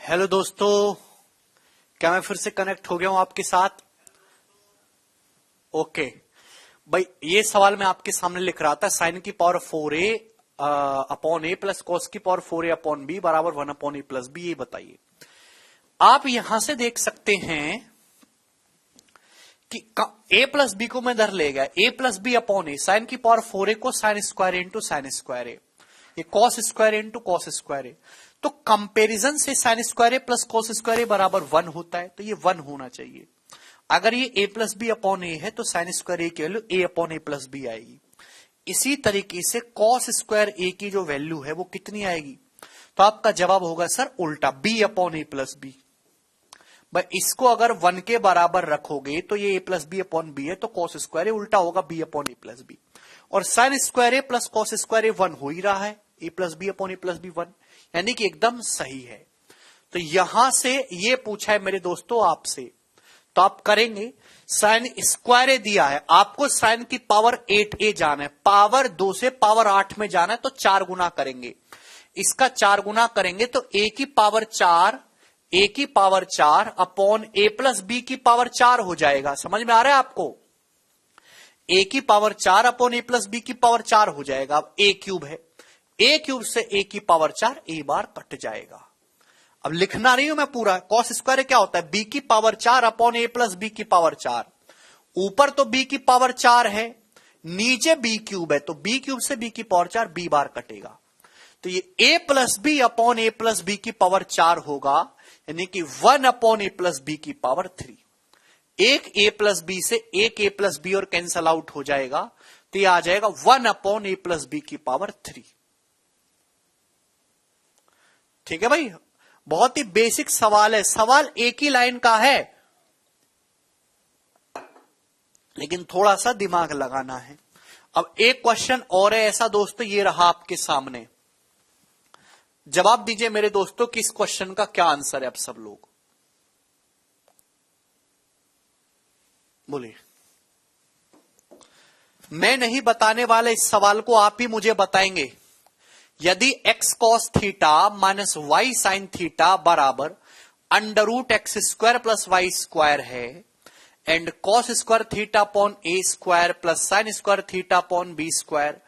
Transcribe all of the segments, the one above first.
Hello दोस्तों, क्या मैं फिर से कनेक्ट हो गया हूं आपके साथ? ओके भाई, ये सवाल मैं आपके सामने लिख रहा था। साइन की पावर 4a अपॉन ए प्लस कॉस की पावर 4a अपॉन बी बराबर 1 अपॉन ए प्लस बी। ये बताइए, आप यहां से देख सकते हैं कि ए प्लस बी को मैं इधर ले गया, A plus B upon A, sine की पावर 4a को sine square into sine square A, ये cos square into cos square A. तो कंपैरिजन से sine square A plus cos square A बराबर 1 होता है, तो ये 1 होना चाहिए। अगर ये ए प्लस बी अपॉन ए है तो साइन स्क्वायर ए की वैल्यू ए अपॉन ए प्लस बी आएगी। इसी तरीके से कॉस स्क्वायर ए की जो वैल्यू है वो कितनी आएगी? तो आपका जवाब होगा सर उल्टा, बी अपॉन ए प्लस बी। भाई इसको अगर 1 के बराबर रखोगे तो ये ए प्लस बी अपॉन बी है, तो कॉस स्क्वायर ए उल्टा होगा बी अपॉन ए प्लस बी। और sign square A plus cos square ए 1 हो ही रहा है, ए प्लस बी अपॉन ए प्लस बी 1, यानी कि एकदम सही है। तो यहां से ये पूछा है मेरे दोस्तों आपसे, तो आप करेंगे साइन स्क्वायर ए दिया है, आपको साइन की पावर 8a जाना है, पावर 2 से पावर 8 में जाना है, तो 4 गुना करेंगे। इसका 4 गुना करेंगे तो a की पावर 4 अपॉन ए प्लस बी की पावर 4 हो जाएगा। समझ में आ रहा है आपको? a की पावर 4 अपॉन ए प्लस बी की पावर 4 हो जाएगा। अब a क्यूब है, a क्यूब से a की पावर 4 a बार कट जाएगा। अब लिखना नहीं हूं मैं पूरा, कॉस स्क्वायर क्या होता है, बी की पावर 4 अपॉन ए प्लस बी की पावर 4। ऊपर तो बी की पावर 4 है, नीचे बी क्यूब है, तो बी क्यूब से बी की पावर 4 बी बार कटेगा, तो ये ए प्लस बी अपॉन ए प्लस बी की पावर 4 होगा, यानी कि 1 अपॉन ए प्लस बी की पावर 3। एक ए प्लस बी से एक ए प्लस बी और कैंसल आउट हो जाएगा, तो ये आ जाएगा 1 अपॉन ए प्लस बी की पावर 3। ठीक है भाई, बहुत ही बेसिक सवाल है, सवाल एक ही लाइन का है, लेकिन थोड़ा सा दिमाग लगाना है। अब एक क्वेश्चन और है ऐसा दोस्तों, ये रहा आपके सामने। जवाब दीजिए मेरे दोस्तों कि इस क्वेश्चन का क्या आंसर है। अब सब लोग बोलिए, मैं नहीं बताने वाला इस सवाल को, आप ही मुझे बताएंगे। यदि x cos theta minus Y sine theta बराबर under root x square plus Y square है, and cos square theta upon A square plus sine square theta upon B square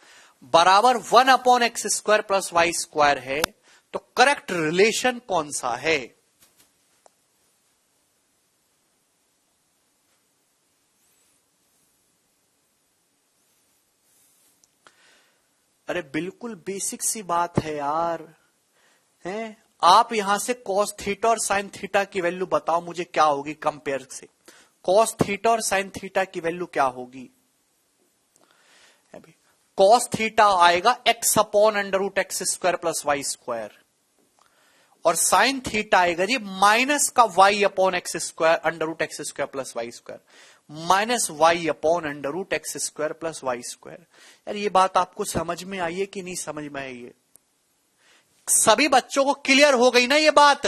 बराबर 1 upon x square plus Y square है, तो correct relation कौन सा है? अरे बिल्कुल बेसिक सी बात है यार, हैं? आप यहां से कॉस थीटा और साइन थीटा की वैल्यू बताओ मुझे क्या होगी कंपेयर से। कॉस थीटा और साइन थीटा की वैल्यू क्या होगी? कॉस थीटा आएगा x upon under root x square plus Y square, और साइन थीटा आएगा जी माइनस का Y upon x square under root x square plus Y square, minus y upon under root x square plus Y square. यार ये बात आपको समझ में आई है कि नहीं समझ में आई है? सभी बच्चों को क्लियर हो गई ना ये बात?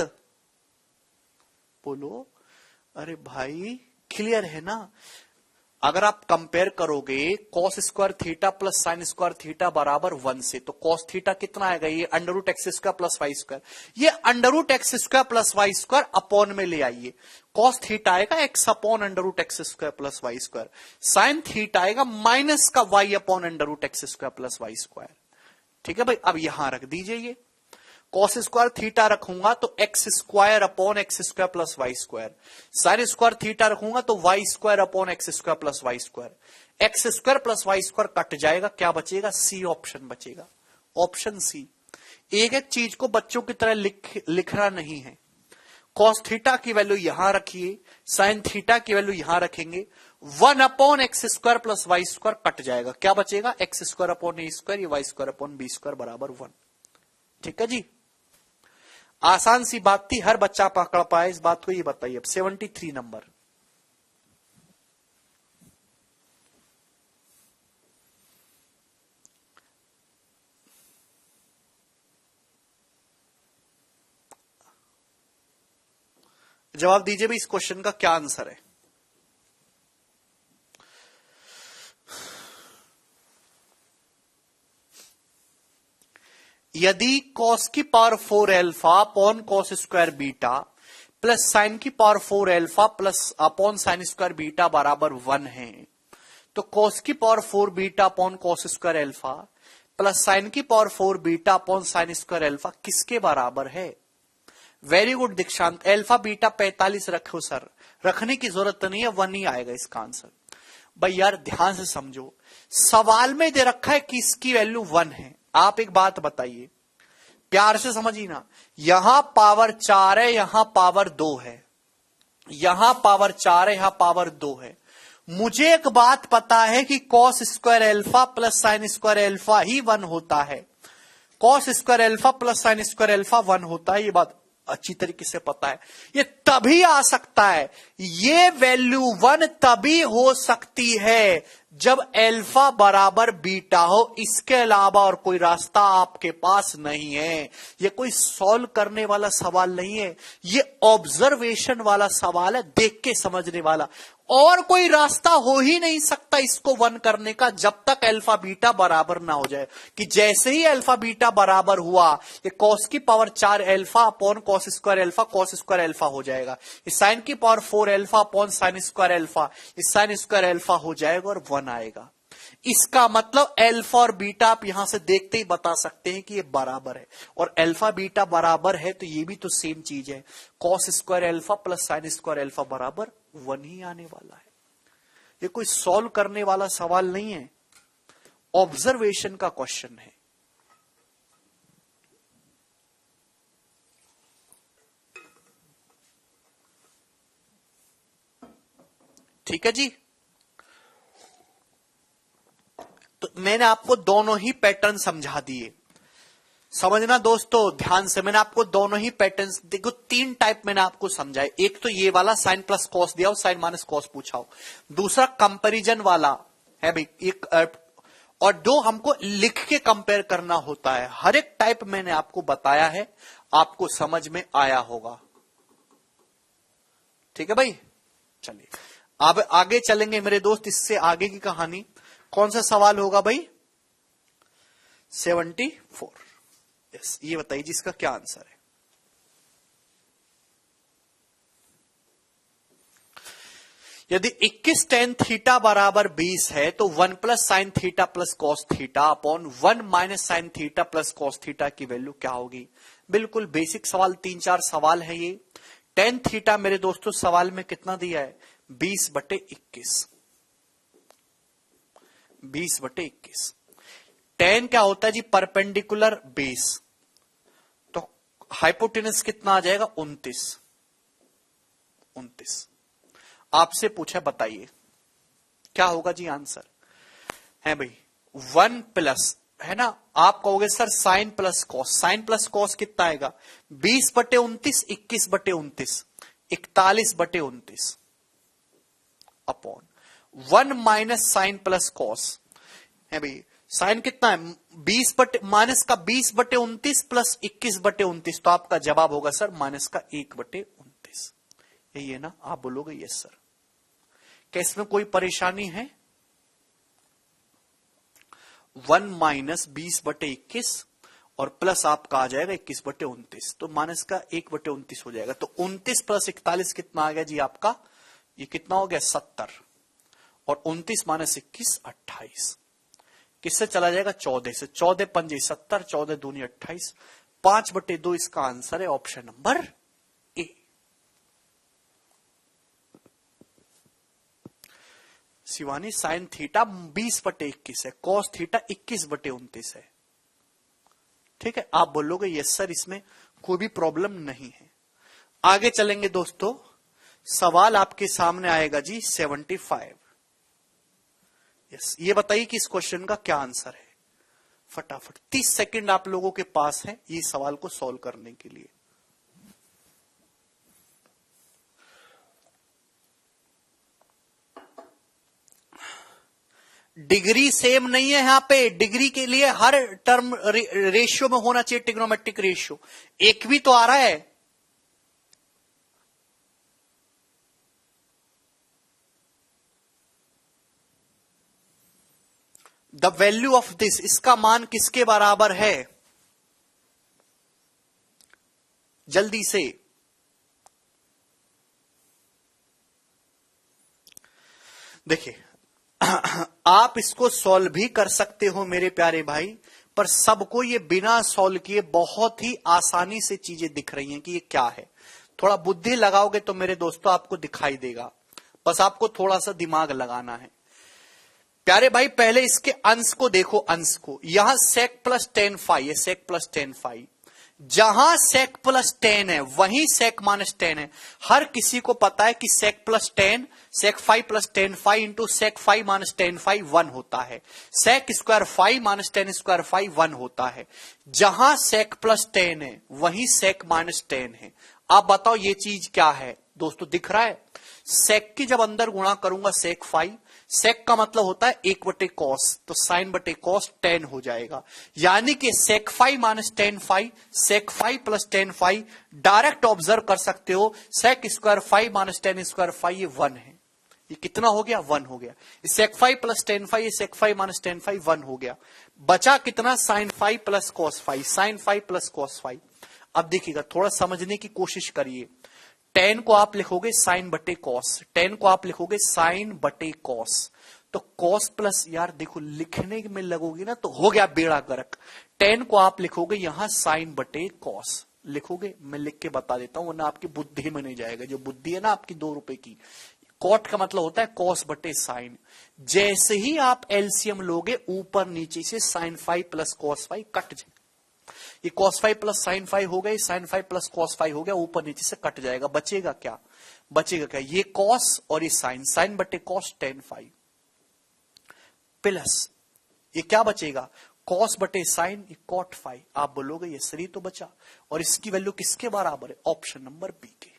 बोलो, अरे भाई क्लियर है ना? अगर आप कंपेयर करोगे cos square theta plus sine square theta बराबर 1 से, तो कॉस थीटा कितना आएगा, ये under root x square plus Y square, ये under root x square plus Y square upon में ले आइए, कॉस थीटा आएगा x upon under root x square plus Y square, sine theta आएगा माइनस का Y upon under root x square plus Y square. ठीक है भाई, अब यहां रख दीजिए, ये कॉस स्क्वायर थीटा रखूंगा तो x square upon x square plus Y square, sine square theta रखूंगा तो y square upon x square plus Y square, x square plus Y square cut जाएगा, क्या बचेगा? सी ऑप्शन बचेगा, ऑप्शन सी। एक एक चीज को बच्चों की तरह लिखना नहीं है। कॉस थीटा की वैल्यू यहां रखिए, साइन थीटा की वैल्यू यहां रखेंगे, 1 upon x square plus Y square cut जाएगा, क्या बचेगा? X square upon A square, Y square upon B square बराबर 1। ठीक है जी, आसान सी बात थी, हर बच्चा पकड़ पाए इस बात को। ये बताइए अब 73 नंबर, जवाब दीजिए भी इस क्वेश्चन का क्या आंसर है? यदि कॉस की power 4 alpha upon cos square beta plus sine की power 4 alpha plus upon sine square beta बराबर 1 है, तो कॉस की power 4 beta upon cos square alpha plus sine की power 4 beta upon sine square alpha किसके बराबर है? Very good Dikshant, alpha beta 45 रखो सर, रखने की जरूरत नहीं है, 1 ही आएगा इसका आंसर। भाई यार ध्यान से समझो, सवाल में दे रखा है कि इसकी वैल्यू 1 है। आप एक बात बताइए, प्यार से समझिए ना, यहां पावर 4 है, यहां पावर 2 है, यहां पावर 4 है, यहां पावर 2 है। मुझे एक बात पता है कि cos square alpha plus sine square alpha ही 1 होता है। Cos square alpha plus sine square alpha 1 होता है, ये बात अच्छी तरीके से पता है। ये तभी आ सकता है, ये वैल्यू 1 तभी हो सकती है जब अल्फा बराबर बीटा हो। इसके अलावा और कोई रास्ता आपके पास नहीं है। ये कोई सॉल्व करने वाला सवाल नहीं है, ये ऑब्जर्वेशन वाला सवाल है, देख के समझने वाला। और कोई रास्ता हो ही नहीं सकता इसको 1 करने का जब तक अल्फा बीटा बराबर ना हो जाए। कि जैसे ही अल्फा बीटा बराबर हुआ, ये कॉस की power 4 alpha upon cos square alpha cos square alpha हो जाएगा। इस साइन की power 4 alpha upon sine square alpha, इस साइन स्क्वायर अल्फा हो जाएगा और 1 आएगा। इसका मतलब अल्फा और बीटा आप यहां से देखते ही बता सकते हैं कि ये बराबर है। और अल्फा बीटा बराबर है तो ये भी तो सेम चीज है, cos square alpha plus sine square alpha बराबर 1 ही आने वाला है। ये कोई सॉल्व करने वाला सवाल नहीं है, ऑब्जर्वेशन का क्वेश्चन है। ठीक है जी, तो मैंने आपको दोनों ही पैटर्न समझा दिए। समझना दोस्तों ध्यान से, मैंने आपको दोनों ही पैटर्न्स, देखो 3 टाइप मैंने आपको समझाए। एक तो ये वाला साइन प्लस कॉस दिया हो, साइन माइनस कॉस पूछा हो। दूसरा कंपैरिजन वाला है भाई, एक और 2 हमको लिख के कंपेयर करना होता है। हर एक टाइप मैंने आपको बताया है, आपको समझ में आया होगा। ठीक है भाई, चलिए अब आगे चलेंगे मेरे दोस्त। इससे आगे की कहानी, कौन सा सवाल होगा भाई? 74। यस, ये बताइए जिसका क्या आंसर है। यदि 21 tan थीटा बराबर 20 है तो 1 plus sine theta plus cos theta upon 1 minus sine theta plus cos theta की वैल्यू क्या होगी? बिल्कुल बेसिक सवाल, 3-4 सवाल है ये। tan थीटा मेरे दोस्तों सवाल में कितना दिया है? 20/21। 20/21। tan क्या होता है जी? परपेंडिकुलर बेस, तो हाइपोटेनस कितना आ जाएगा? 29। आपसे पूछा, बताइए क्या होगा जी आंसर? है भाई 1 प्लस, है ना, आप कहोगे sir sine plus cos, sine plus cos कितना आएगा? 20/29, 21/29, 41/29 upon 1 minus sine plus cos, है भाई साइन कितना है? 20 माइनस का 20/29 प्लस 21/29, तो आपका जवाब होगा सर माइनस का 1/29। यही है ना? आप बोलोगे यस सर। क्या इसमें कोई परेशानी है? 1 माइनस 20/21 और प्लस आपका आ जाएगा 21/29, तो माइनस का 1/29 हो जाएगा। तो 29 प्लस 41 कितना आ गया जी आपका? ये कितना हो गया? 70। और 29 माइनस 21 28। किससे चला जाएगा? 14 से। 14 पंजे 70, 14 दूनी 28, 5/2 इसका आंसर है, option number A. Shivani sine theta 20/21 है, कॉस थीटा 21/29 है। ठीक है, आप बोलोगे यस सर, इसमें कोई भी प्रॉब्लम नहीं है। आगे चलेंगे दोस्तों, सवाल आपके सामने आएगा जी 75। यस, ये बताइए कि इस क्वेश्चन का क्या आंसर है? फटाफट 30 सेकंड आप लोगों के पास है ये सवाल को सॉल्व करने के लिए। डिग्री सेम नहीं है यहां पे, डिग्री के लिए हर टर्म रेशियो में होना चाहिए, ट्रिग्नोमेट्रिक रेशियो। एक भी तो आ रहा है। द वैल्यू ऑफ दिस, इसका मान किसके बराबर है? जल्दी से। देखिए आप इसको सॉल्व भी कर सकते हो मेरे प्यारे भाई, पर सबको ये बिना सॉल्व किए बहुत ही आसानी से चीजें दिख रही हैं कि ये क्या है। थोड़ा बुद्धि लगाओगे तो मेरे दोस्तों आपको दिखाई देगा, बस आपको थोड़ा सा दिमाग लगाना है। प्यारे भाई पहले इसके अंश को देखो, अंश को। यहां sec प्लस टेन फाइव है, sec प्लस टेन फाइव। जहां sec प्लस टेन है वहीं sec माइनस टेन है। हर किसी को पता है कि sec plus ten, sec five plus tan five into sec five minus tan five 1 होता है। sec square five minus tan square five 1 होता है। जहां sec प्लस टेन है वहीं sec माइनस टेन है। आप बताओ ये चीज क्या है दोस्तों, दिख रहा है? sec की जब अंदर गुणा करूंगा sec फाइव, सेक का मतलब होता है 1 बटे कॉस, तो साइन बटे कॉस 10 हो जाएगा। यानी कि sec five minus tan five, sec five plus tan five. Direct observe कर सकते हो, sec square five minus tan square five ये 1 है। ये कितना हो गया? 1 हो गया। Sec five plus tan five, ये sec five minus tan five 1 हो गया। बचा कितना? Sine five plus cos five, sine five plus cos five. अब देखिएगा, थोड़ा समझने की कोशिश करिए। 10 को आप लिखोगे साइन बटे कॉस, 10 को आप लिखोगे साइन बटे कॉस, तो कॉस प्लस, यार देखो लिखने में लगोगी ना तो हो गया बेड़ा गर्क। 10 को आप लिखोगे यहां साइन बटे कॉस लिखोगे, मैं लिख के बता देता हूं वरना आपकी बुद्धि में नहीं जाएगा। जो बुद्धि है ना आपकी 2 रुपए की, कॉट का मतलब होता है कॉस बटे साइन। जैसे ही आप एलसीएम लोगे ऊपर नीचे से sine five plus cos five cut जाए। ये cos five plus sine five हो गया, sine five plus cos five हो गया, ऊपर नीचे से कट जाएगा। बचेगा क्या? बचेगा क्या? ये cos और ये साइन, साइन बटे cos टेन फाइव प्लस ये क्या बचेगा? cos बटे साइन, ये cot फाइव। आप बोलोगे ये सही तो बचा, और इसकी वैल्यू किसके बराबर है? ऑप्शन नंबर बी के।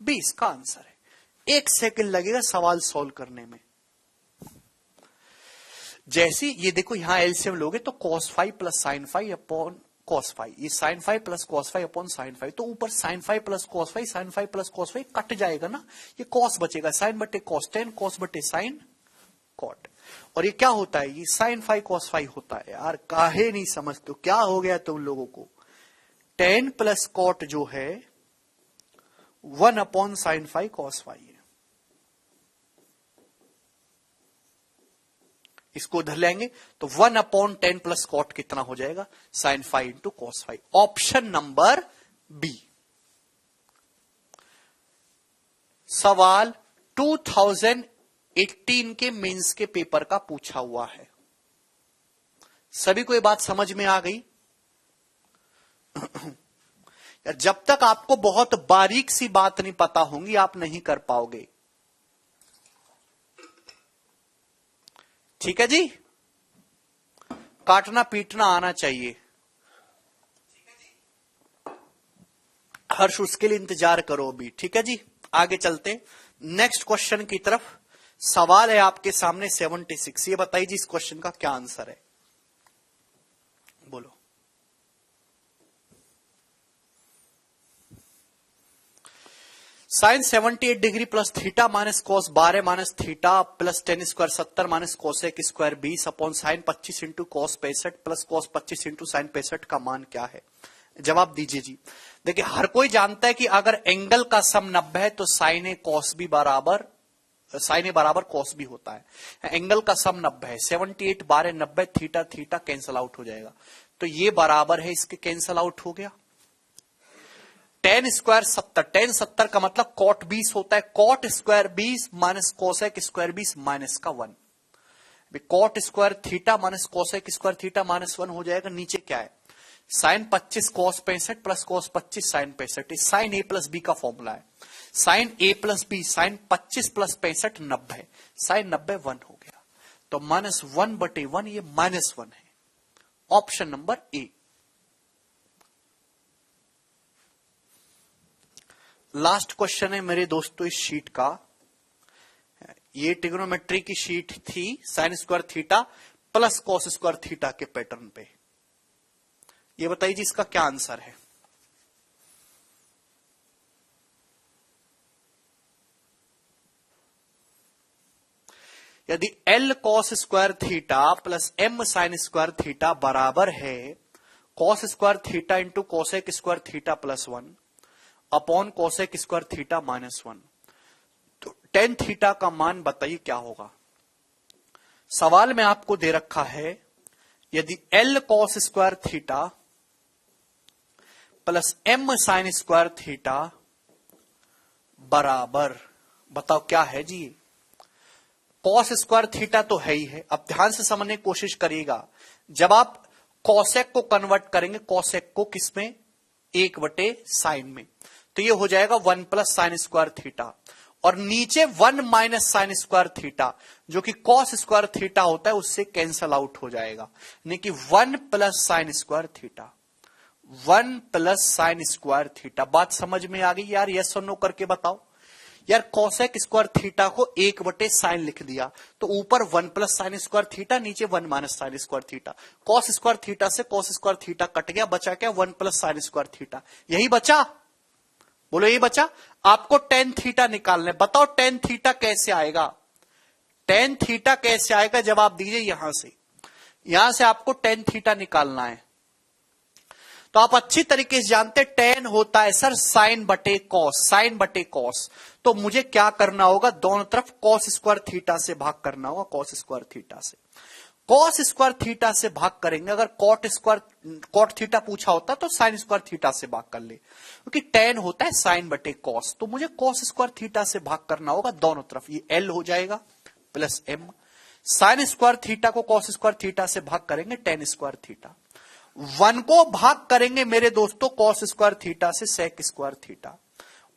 बी इसका आंसर है। 1 सेकंड लगेगा सवाल सॉल्व करने में। जैसे ये देखो यहां एलसीएम लोगे तो cos five plus sine five upon cos five, ये sine five plus cos five upon sine five, तो ऊपर sine five plus cos five, sine five plus cos five cut जाएगा ना, ये cos बचेगा। साइन बटे cos टेन, cos बटे sine cot। और ये क्या होता है? ये साइन फाइव cos फाइव होता है। यार काहे नहीं समझते? क्या हो गया तुम लोगों को? 10 प्लस cot जो है 1 upon sine five cos five है। इसको उधर लेंगे तो 1 अपॉन 10 प्लस कॉट कितना हो जाएगा? Sine five into cos five. Option number B. सवाल 2018 के मेंस के पेपर का पूछा हुआ है। सभी को ये बात समझ में आ गई? जब तक आपको बहुत बारीक सी बात नहीं पता होंगी आप नहीं कर पाओगे। ठीक है जी, काटना पीटना आना चाहिए। हर्ष उसके लिए इंतजार करो अभी। ठीक है जी, आगे चलते नेक्स्ट क्वेश्चन की तरफ। सवाल है आपके सामने 76। ये बताइए जी इस क्वेश्चन का क्या आंसर है? बोलो। Sine 78 degree plus theta minus cos 12 minus theta plus tan square 70 minus cosec square 20 upon sine 25 into cos 65 plus cos 25 into sine 65 का मान क्या है? जवाब दीजिए जी। देखिए हर कोई जानता है कि अगर एंगल का सम 90 है तो साइन ए कॉस बी बराबर, साइन ए बराबर कॉस बी होता है। एंगल का सम 90 है, 78 12 90, थीटा थीटा कैंसल आउट हो जाएगा, तो ये बराबर है इसके, कैंसल आउट हो गया। टेन स्क्वायर 70, टेन 70 का मतलब कॉट 20 होता है। Cot square 20 minus cosec square 20 minus का 1। Cot square theta minus cosec square theta minus 1 हो जाएगा। नीचे क्या है? Sine 25 cos 65 plus cos 25 sine 65। Sine A plus B का फॉर्मूला है। Sine A plus B, sine 25 plus 65 90, sine 90 1 हो गया, तो माइनस 1 बटे 1 ये माइनस 1 है। Option number A. Last question है मेरे दोस्तों इस शीट का। ये ट्रिग्नोमेट्री की शीट थी, sign square theta plus cos square theta के पैटर्न पे। ये बताइए जी इसका क्या आंसर है? यदि L cos square theta plus M sign square theta बराबर है cos square theta into cosec square theta plus 1 upon cosec square theta minus 1। तो टेन थीटा का मान बताइए क्या होगा। सवाल में आपको दे रखा है यदि L cos square theta plus M sine square theta बराबर, बताओ क्या है जी। कॉस स्क्वायर थीटा तो है ही है। अब ध्यान से समझने की कोशिश करिएगा, जब आप कॉसेक को कन्वर्ट करेंगे, कॉसेक को किसमें, 1/साइन में, तो ये हो जाएगा 1 प्लस साइन स्क्वायर थीटा, और नीचे 1 माइनस साइन स्क्वायर थीटा जो कि कॉस स्क्वायर थीटा होता है उससे कैंसल आउट हो जाएगा, यानी कि 1 plus sine square theta, 1 plus sine square theta. बात समझ में आ गई यार? यस और नो करके बताओ यार। कॉसेक स्क्वायर थीटा को 1/साइन लिख दिया तो ऊपर 1 प्लस साइन स्क्वायर थीटा, नीचे 1 minus sine square theta. Cos square theta से कॉस स्क्वायर थीटा कट गया, बचा क्या, 1 प्लस साइन स्क्वायर थीटा। यही बचा, बोलो यही बचा। आपको टेन थीटा निकालना है, बताओ टेन थीटा कैसे आएगा। टेन थीटा कैसे आएगा, जवाब दीजिए। यहां से आपको टेन थीटा निकालना है। तो आप अच्छी तरीके से जानते टेन होता है सर साइन बटे कॉस, साइन बटे कॉस। तो मुझे क्या करना होगा, दोनों तरफ कॉस स्क्वायर थीटा से भाग करना होगा, कॉस स्क्वायर थीटा से। कॉस स्क्वायर थीटा से भाग करेंगे, अगर कॉट थीटा पूछा होता तो साइन स्क्वायर थीटा से भाग कर ले, क्योंकि टेन होता है साइन बटे कॉस। तो मुझे कॉस स्क्वायर थीटा से भाग करना होगा दोनों तरफ, ये एल हो जाएगा plus M. Sine square theta को कॉस स्क्वायर थीटा से भाग करेंगे टेन स्क्वायर थीटा। 1 को भाग करेंगे मेरे दोस्तों कॉस स्क्वायर थीटा से सेक स्क्वायर थीटा,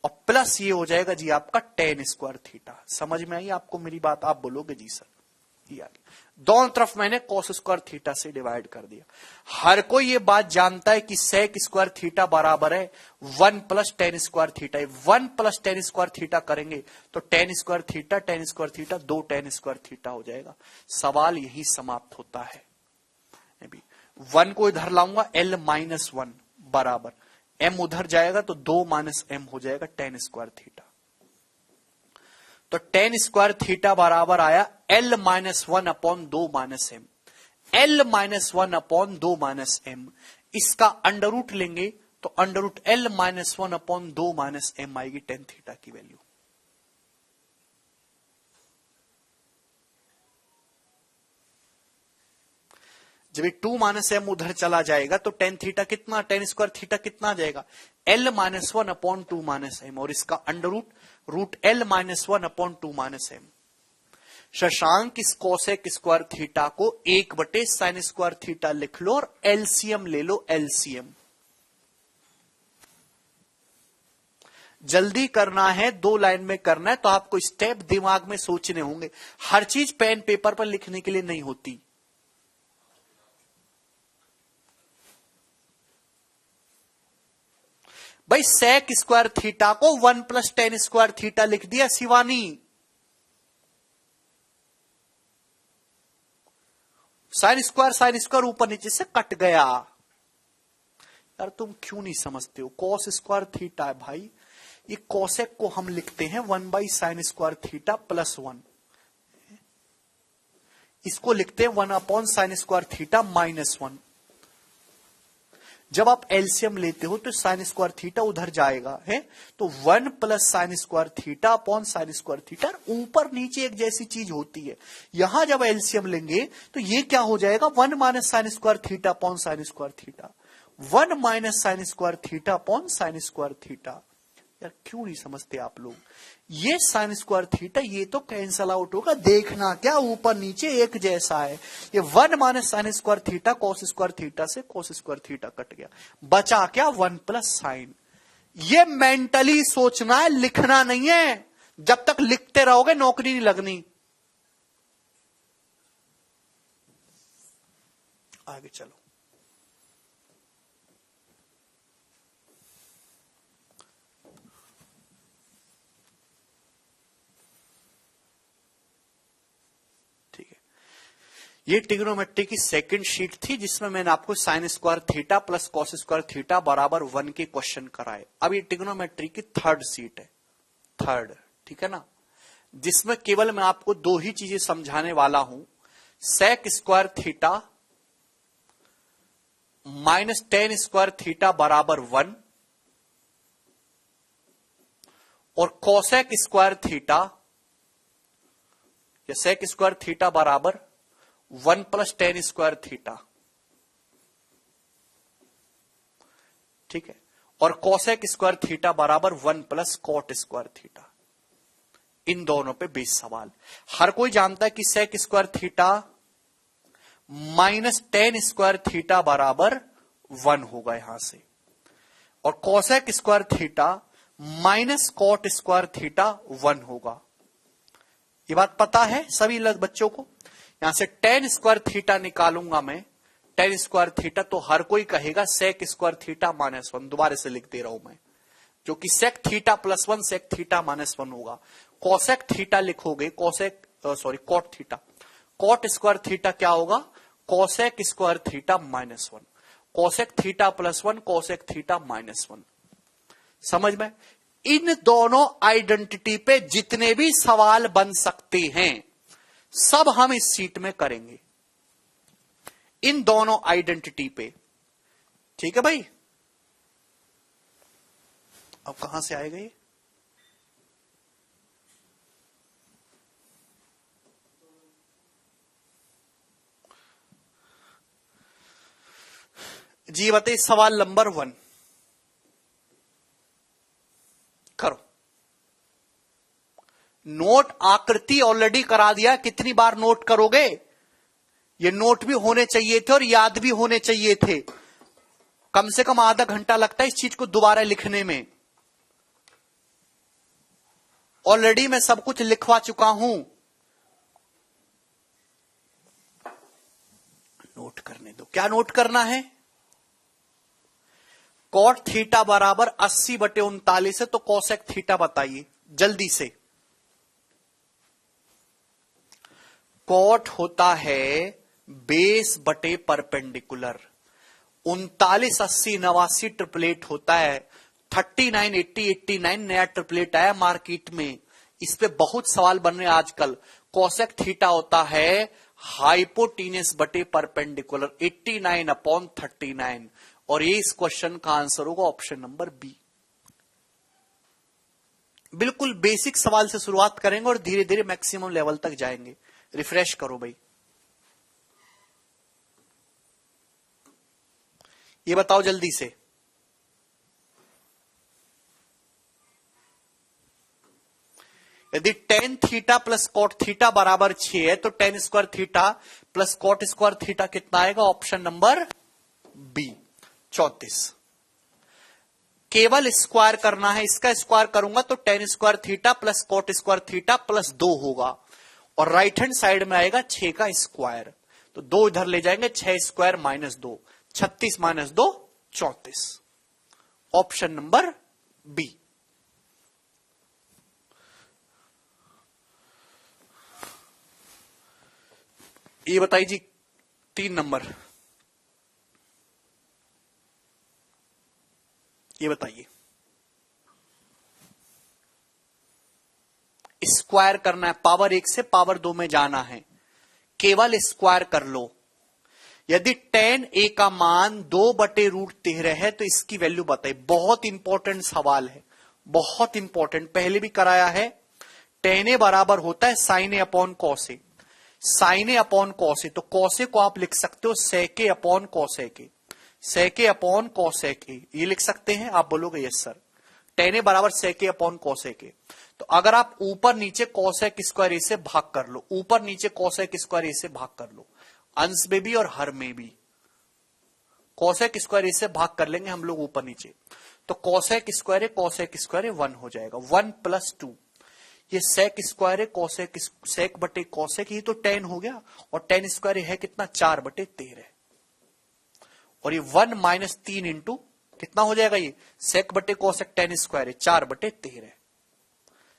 और प्लस ये हो जाएगा जी आपका टेन स्क्वायर थीटा। समझ में आई आपको मेरी बात? आप बोलोगे जी सर, ये आ गया। दोनों तरफ मैंने कॉस स्क्वायर थीटा से डिवाइड कर दिया। हर कोई ये बात जानता है कि सेक स्क्वायर थीटा बराबर है 1 plus tan square theta. 1 plus tan square theta करेंगे तो tan square theta 2 tan square theta हो जाएगा। सवाल यही समाप्त होता है। 1 को इधर लाऊंगा, एल माइनस 1 बराबर एम उधर जाएगा तो 2 माइनस एम हो जाएगा टेन स्क्वायर थीटा। तो टेन स्क्वायर थीटा बराबर आया L minus 1 upon 2 minus M. L minus 1 upon 2 minus M, इसका अंडर रूट लेंगे तो under root L minus 1 upon 2 minus M आएगी टेन थीटा की वैल्यू। जब 2 माइनस एम उधर चला जाएगा तो टेन थीटा कितना, टेन स्क्वायर थीटा कितना आ जाएगा, L minus 1 upon 2 minus M, और इसका under root L minus 1 upon 2 minus M. Shashank इस कोसेक स्क्वायर थीटा को 1/साइन स्क्वायर थीटा लिख लो और एलसीएम ले लो, एलसीएम। जल्दी करना है, 2 लाइन में करना है, तो आपको स्टेप दिमाग में सोचने होंगे। हर चीज पेन पेपर पर लिखने के लिए नहीं होती। भाई सेक स्क्वायर थीटा को 1 प्लस टेन स्क्वायर थीटा लिख दिया शिवानी। साइन स्क्वायर ऊपर नीचे से कट गया। यार तुम क्यों नहीं समझते हो, कॉस स्क्वायर थीटा है भाई। ये कॉसेक को हम लिखते हैं 1/साइन स्क्वायर थीटा प्लस 1, इसको लिखते हैं 1 upon sine square theta minus 1। जब आप एलसीएम लेते हो तो साइन स्क्वायर थीटा उधर जाएगा है, तो 1 plus sine square theta upon sine square theta, ऊपर नीचे एक जैसी चीज होती है। यहां जब एलसीएम लेंगे तो ये क्या हो जाएगा, 1 minus sine square theta upon sine square theta, 1 minus sine square theta upon sine square theta. यार क्यों नहीं समझते आप लोग? ये साइन स्क्वायर थीटा ये तो कैंसल आउट होगा, देखना क्या ऊपर नीचे एक जैसा है। ये 1 minus sine square theta cos square theta से कॉस स्क्वायर थीटा कट गया, बचा क्या 1 प्लस साइन। ये मेंटली सोचना है, लिखना नहीं है। जब तक लिखते रहोगे नौकरी नहीं लगनी। आगे चलो। ये ट्रिग्नोमेट्री की सेकंड शीट थी जिसमें मैंने आपको sign square theta plus cos square theta बराबर 1 के क्वेश्चन कराए। अब ये ट्रिग्नोमेट्री की थर्ड शीट है, थर्ड, ठीक है ना, जिसमें केवल मैं आपको 2 ही चीजें समझाने वाला हूं, sec square theta minus tan square theta बराबर 1 और कोसेक स्क्वायर थीटा या सेक स्क्वायर थीटा बराबर 1 प्लस टेन स्क्वायर थीटा, ठीक है, और कोसेक स्क्वायर थीटा बराबर 1 प्लस कॉट स्क्वायर थीटा। इन दोनों पे बेस सवाल। हर कोई जानता है कि sec square theta minus tan square theta बराबर 1 होगा यहां से, और cosec square theta minus cot square theta 1 होगा। ये बात पता है सभी बच्चों को। यहां से टेन स्क्वायर थीटा निकालूंगा मैं, टेन स्क्वायर थीटा, तो हर कोई कहेगा सेक स्क्वायर थीटा माइनस 1। दोबारा से लिख दे रहा हूं मैं, जो कि sec theta plus 1 sec theta minus 1 होगा। कोसेक थीटा लिखोगे, cot theta, cot square theta क्या होगा, cosec square theta minus 1, cosec theta plus 1 cosec theta minus 1। समझ में? इन दोनों आइडेंटिटी पे जितने भी सवाल बन सकते हैं सब हम इस सीट में करेंगे, इन दोनों आइडेंटिटी पे। ठीक है भाई? अब कहां से आएगा ये? जी बताइए, सवाल नंबर 1 करो। नोट आकृति ऑलरेडी करा दिया, कितनी बार नोट करोगे? ये नोट भी होने चाहिए थे और याद भी होने चाहिए थे। कम से कम आधा घंटा लगता है इस चीज को दोबारा लिखने में। ऑलरेडी मैं सब कुछ लिखवा चुका हूं। नोट करने दो। क्या नोट करना है? कॉट थीटा बराबर 80/39 है, तो कोसेक थीटा बताइए जल्दी से। कॉट होता है बेस बटे परपेंडिकुलर। 39, 80, 89 ट्रिपलेट होता है। 39, 80, 89 नया ट्रिपलेट आया मार्केट में, इस पे बहुत सवाल बन रहे हैं आजकल। कोसेक थीटा होता है हाइपोटीनस बटे परपेंडिकुलर, 89/39, और ये इस क्वेश्चन का आंसर होगा ऑप्शन नंबर बी। बिल्कुल बेसिक सवाल से शुरुआत करेंगे और धीरे धीरे मैक्सिमम लेवल तक जाएंगे। रिफ्रेश करो भाई। ये बताओ जल्दी से, यदि tan theta plus cot theta बराबर 6 है तो tan square theta plus cot square theta कितना आएगा? Option number B 34। केवल स्क्वायर करना है, इसका स्क्वायर करूंगा तो tan square theta plus cot square theta plus 2 होगा, और राइट हैंड साइड में आएगा 6 का स्क्वायर, तो 2 इधर ले जाएंगे, 6 square minus 2, 36 minus 2 34। Option number B. ये बताइए जी 3 नंबर, ये बताइए। स्क्वायर करना है, पावर 1 से पावर 2 में जाना है, केवल स्क्वायर कर लो। यदि tan a का मान 2/√13 है तो इसकी वैल्यू बताइए। बहुत इंपॉर्टेंट सवाल है, बहुत इंपॉर्टेंट, पहले भी कराया है। tan a बराबर होता है sin a upon cos a, sin a upon cos a, तो cos a को आप लिख सकते हो sec a upon cos a के, sec a upon cos a के, ये लिख सकते हैं। आप बोलोगे यस सर, tan a बराबर sec a upon cos a के। तो अगर आप ऊपर नीचे कोसेक स्क्वायर ए से भाग कर लो, ऊपर नीचे कोसेक स्क्वायर ए से भाग कर लो, अंश में भी और हर में भी कोसेक स्क्वायर ए से भाग कर लेंगे हम लोग ऊपर नीचे, तो कोसेक स्क्वायर है कोसेक स्क्वायर है 1 हो जाएगा, 1 + 2। ये सेक स्क्वायर है कोसेक, सेक बटे कोसेक, ये तो tan हो गया, और tan स्क्वायर है कितना 4/13, और ये 1 - 3 इंटू कितना हो जाएगा, ये सेक बटे कोसेक tan स्क्वायर है 4/13।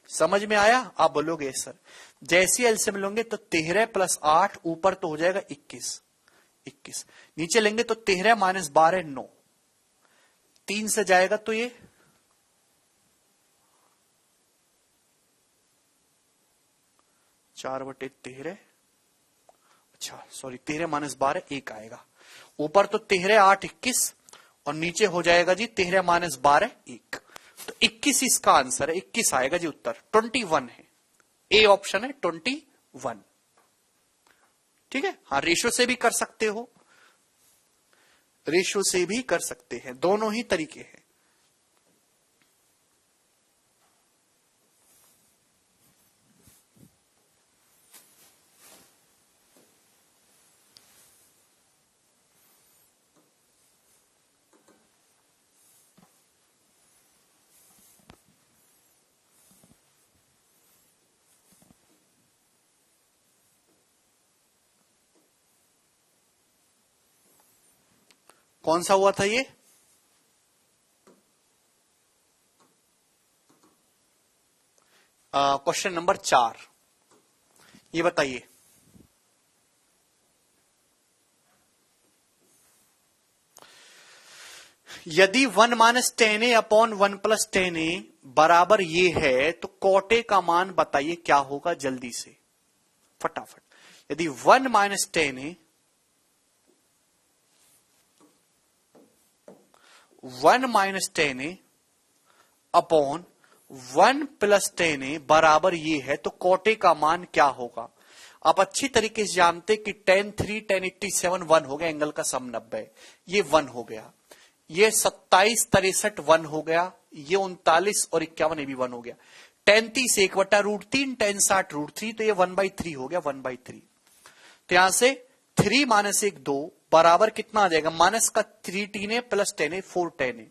समझ में आया? आप बोलोगे सर। जैसे एलसीएम लोगे तो 13 + 8 ऊपर तो हो जाएगा 21, नीचे लेंगे तो 13 - 12 9, 3 से जाएगा तो ये 4/13, अच्छा सॉरी 13 - 12 1 आएगा, ऊपर तो 13 8 21 और नीचे हो जाएगा जी 13 माइनस 12 1, तो 21 इसका आंसर है, 21 आएगा जी उत्तर, 21 है, ए ऑप्शन है 21। ठीक है, हाँ रेशो से भी कर सकते हो, रेशो से भी कर सकते हैं, दोनों ही तरीके हैं। कौन सा हुआ था ये? क्वेश्चन नंबर 4, ये बताइए। यदि 1 minus 10a upon 1 plus 10a बराबर ये है तो कॉट ए का मान बताइए क्या होगा, जल्दी से फटाफट। यदि 1 minus 10a 1 minus 10a upon 1 plus 10a बराबर ये है तो कॉट ए का मान क्या होगा। आप अच्छी तरीके से जानते कि tan 3 tan 87 1 हो गया, एंगल का सम 90, ये 1 हो गया, ये 27 63 1 हो गया, ये 39 और 51 ये भी 1 हो गया, tan 30 1/√3 tan 60 √3, तो ये 1/3 हो गया, 1/3। तो यहां से 3 माइनस 1 2 बराबर कितना आ जाएगा, माइनस का 3 10a प्लस 10a 4 10a,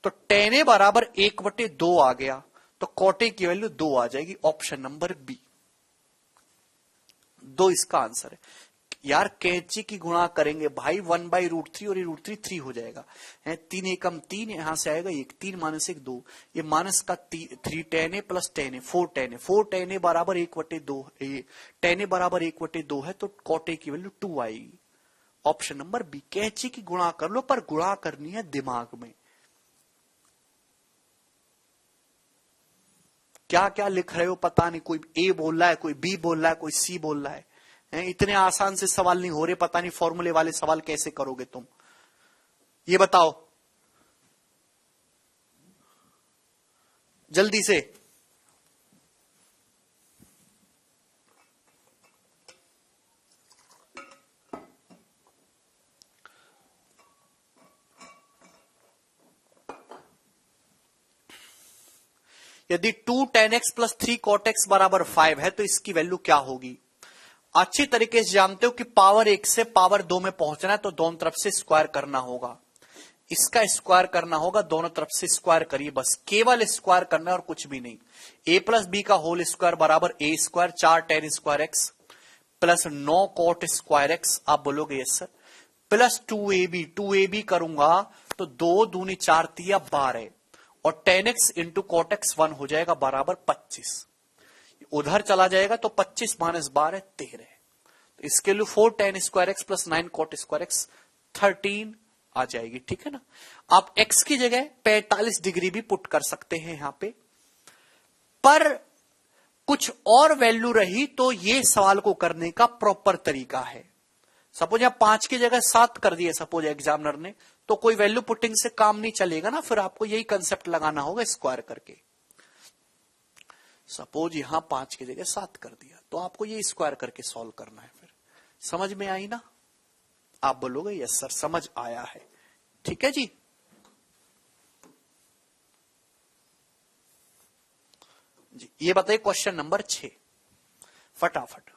तो 10a बराबर 1/2 आ गया, तो कॉट ए की वैल्यू 2 आ जाएगी, ऑप्शन नंबर बी 2 इसका आंसर है। यार कैंची की गुणा करेंगे भाई, 1/√3 और ये √3 3 हो जाएगा, 3 एकम 3, यहां से आएगा 1, 3 माइनस 1 2, ये माइनस का 3 10a plus 10a 4 10a 4 10a बराबर 1/2, 10a बराबर 1/2 है, तो कॉट ए की वैल्यू 2 आएगी, ऑप्शन नंबर बी। कैंची की गुणा कर लो, पर गुणा करनी है दिमाग में। क्या क्या लिख रहे हो पता नहीं, कोई ए बोल रहा है, कोई बी बोल रहा है, कोई सी बोल रहा है, इतने आसान से सवाल नहीं हो रहे, पता नहीं फॉर्मूले वाले सवाल कैसे करोगे तुम, ये बताओ जल्दी से। यदि 2 tan x plus 3 cot x बराबर 5 है तो इसकी वैल्यू क्या होगी। अच्छी तरीके से जानते हो कि पावर 1 से पावर 2 में पहुंचना है तो दोनों तरफ से स्क्वायर करना होगा, इसका स्क्वायर करना होगा, दोनों तरफ से स्क्वायर करिए, बस केवल स्क्वायर करना है और कुछ भी नहीं। a प्लस बी का होल स्क्वायर बराबर a square 4 tan square x plus 9 cot square x, आप बोलोगे यस सर, प्लस 2ab करूंगा तो 2 दूनी 4 तिया 12 और tan x into cot x 1 हो जाएगा बराबर 25, उधर चला जाएगा तो 25 माइनस 12 13, तो इसके लिए 4 tan square x plus 9 cot square x 13 आ जाएगी, ठीक है ना। आप x की जगह 45 डिग्री भी पुट कर सकते हैं यहां पे, पर कुछ और वैल्यू रही तो ये सवाल को करने का प्रॉपर तरीका है। सपोज यहां 5 की जगह 7 कर दिए सपोज एग्जामिनर ने, तो कोई वैल्यू पुटिंग से काम नहीं चलेगा ना, फिर आपको यही कंसेप्ट लगाना होगा स्क्वायर करके। सपोज यहां 5 की जगह 7 कर दिया तो आपको ये स्क्वायर करके सॉल्व करना है, फिर समझ में आई ना, आप बोलोगे यस सर समझ आया है, ठीक है जी। जी ये बताइए क्वेश्चन नंबर 6 फटाफट।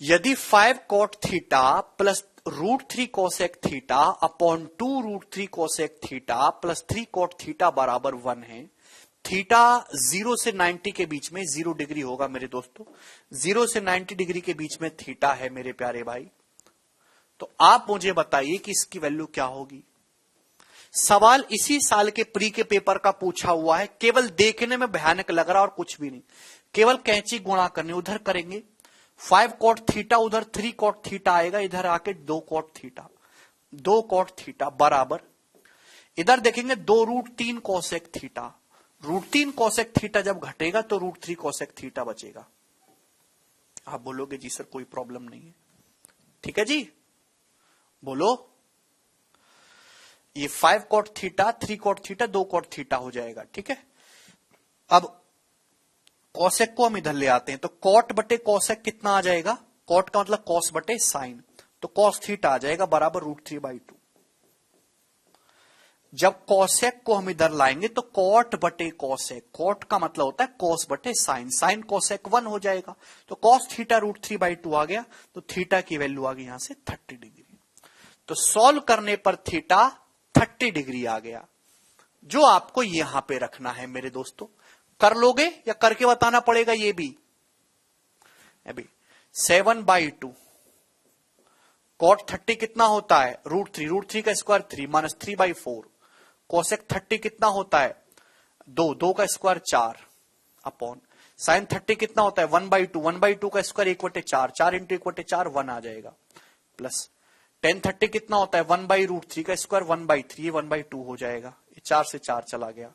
यदि 5 cot theta plus √3 cosec theta upon 2 √3 cosec theta plus 3 cot theta बराबर 1 है, थीटा 0 से 90 के बीच में 0 डिग्री होगा मेरे दोस्तों, 0 से 90 डिग्री के बीच में थीटा है मेरे प्यारे भाई, तो आप मुझे बताइए कि इसकी वैल्यू क्या होगी। सवाल इसी साल के प्री के पेपर का पूछा हुआ है, केवल देखने में भयानक लग रहा और कुछ भी नहीं, केवल कैंची गुणा करनी, उधर करेंगे 5 cot थीटा, उधर 3 cot थीटा आएगा, इधर आके 2 cot थीटा, 2 cot थीटा बराबर, इधर देखेंगे 2 √3 कोसेक थीटा, √3 कोसेक थीटा जब घटेगा तो √3 कोसेक थीटा बचेगा। आप बोलोगे जी सर कोई प्रॉब्लम नहीं है, ठीक है जी, बोलो। ये 5 cot theta, 3 cot theta, 2 cot theta हो जाएगा, ठीक है। अब कॉसेक को हम इधर ले आते हैं, तो कॉट बटे कॉसेक कितना आ जाएगा? कॉट का मतलब कॉस बटे साइन, तो कॉस थीटा आ जाएगा बराबर √3/2। जब कॉसेक को हम इधर लाएंगे तो कॉट बटे कॉसेक, कॉट का मतलब होता है कॉस बटे साइन, साइन कॉसेक 1 हो जाएगा, तो कॉस थीटा √3/2 आ गया, तो थीटा की वैल्यू आ गई यहां से 30 डिग्री। तो सॉल्व करने पर थीटा 30 डिग्री आ गया, जो आपको यहां पे रखना है मेरे दोस्तों। कर लोगे या करके बताना पड़ेगा? ये भी अभी 7/2 कॉट 30 कितना होता है? √3, √3 का स्क्वायर 3 माइनस 3/4, कोसेक 30 कितना होता है? 2, 2 का स्क्वायर 4 अपॉन साइन 30 कितना होता है? 1/2, 1/2 का स्क्वायर 1/4, 4 इंटू 1/4 1 आ जाएगा, प्लस tan 30 कितना होता है? 1/√3 का स्क्वायर 1/3, ये 1/2 हो जाएगा, ये 4 से 4 चला गया,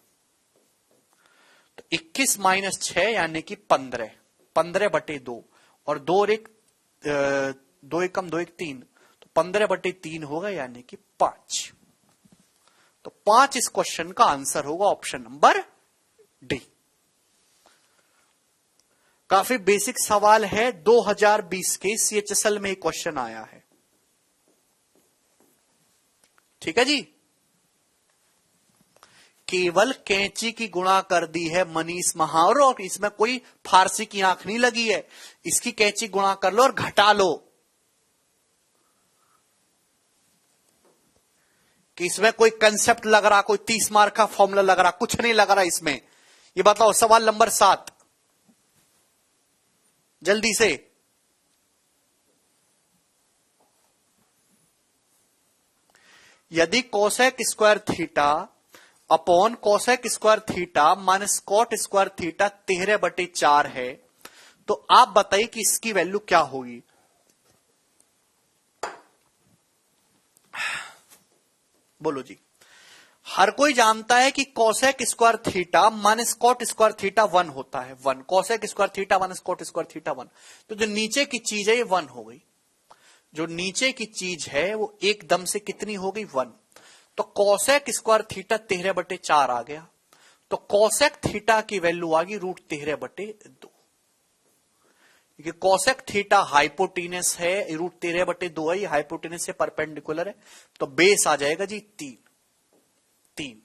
तो 21 माइनस 6 यानी कि 15, 15/2 और 2 एक 2 एकम 2 एक 3, तो 15/3 होगा यानी कि 5। तो 5 इस क्वेश्चन का आंसर होगा, ऑप्शन नंबर डी। काफी बेसिक सवाल है, 2020 के CHSL में क्वेश्चन आया है, ठीक है जी। केवल कैंची की गुणा कर दी है मनीष महावर, और इसमें कोई फारसी की आंख नहीं लगी है, इसकी कैंची गुणा कर लो और घटा लो, कि इसमें कोई कंसेप्ट लग रहा, कोई 30 मार्क का फॉर्मूला लग रहा, कुछ नहीं लग रहा इसमें। ये बताओ सवाल नंबर 7 जल्दी से। यदि cosec square theta upon cosec square theta minus cot square theta 13/4 है, तो आप बताइए कि इसकी वैल्यू क्या होगी? बोलो जी। हर कोई जानता है कि cosec square theta minus cot square theta 1 होता है, 1 cosec square theta minus cot square theta 1, तो जो नीचे की चीज है ये 1 हो गई, जो नीचे की चीज है वो एकदम से कितनी हो गई? 1। तो कोसेक स्क्वायर थीटा 13/4 आ गया, तो कोसेक थीटा की वैल्यू आ गई √13/2, क्योंकि कोसेक थीटा हाइपोटेनस है, √13/2 है, ये हाइपोटेनस से परपेंडिकुलर है, तो बेस आ जाएगा जी 3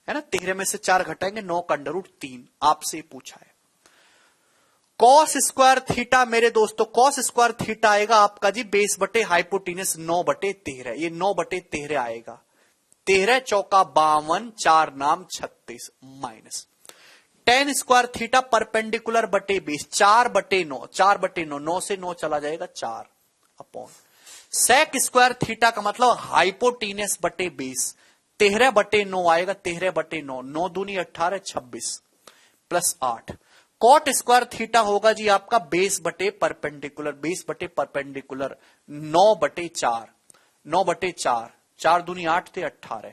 है ना, 13 में से 4 घटाएंगे 9 का √3, आपसे पूछा है। कॉस स्क्वायर थीटा मेरे दोस्तों, कॉस स्क्वायर थीटा आएगा आपका जी बेस बटे हाइपोटेनस 9/13, ये 9/13 आएगा, 13 चौका 52, 4 नाम 36 minus tan square theta perpendicular बटे बेस 4/9, 4/9, 9 से 9 चला जाएगा 4 अपॉन सेक स्क्वायर थीटा का मतलब हाइपोटेनस बटे बेस 13/9 आएगा, 13/9, 9 दूनी 18, 26 प्लस 8। कॉट स्क्वायर थीटा होगा जी आपका बेस बटे परपेंडिकुलर, बेस बटे परपेंडिकुलर 9/4, 9/4, 4 दूनी 8 थे 18,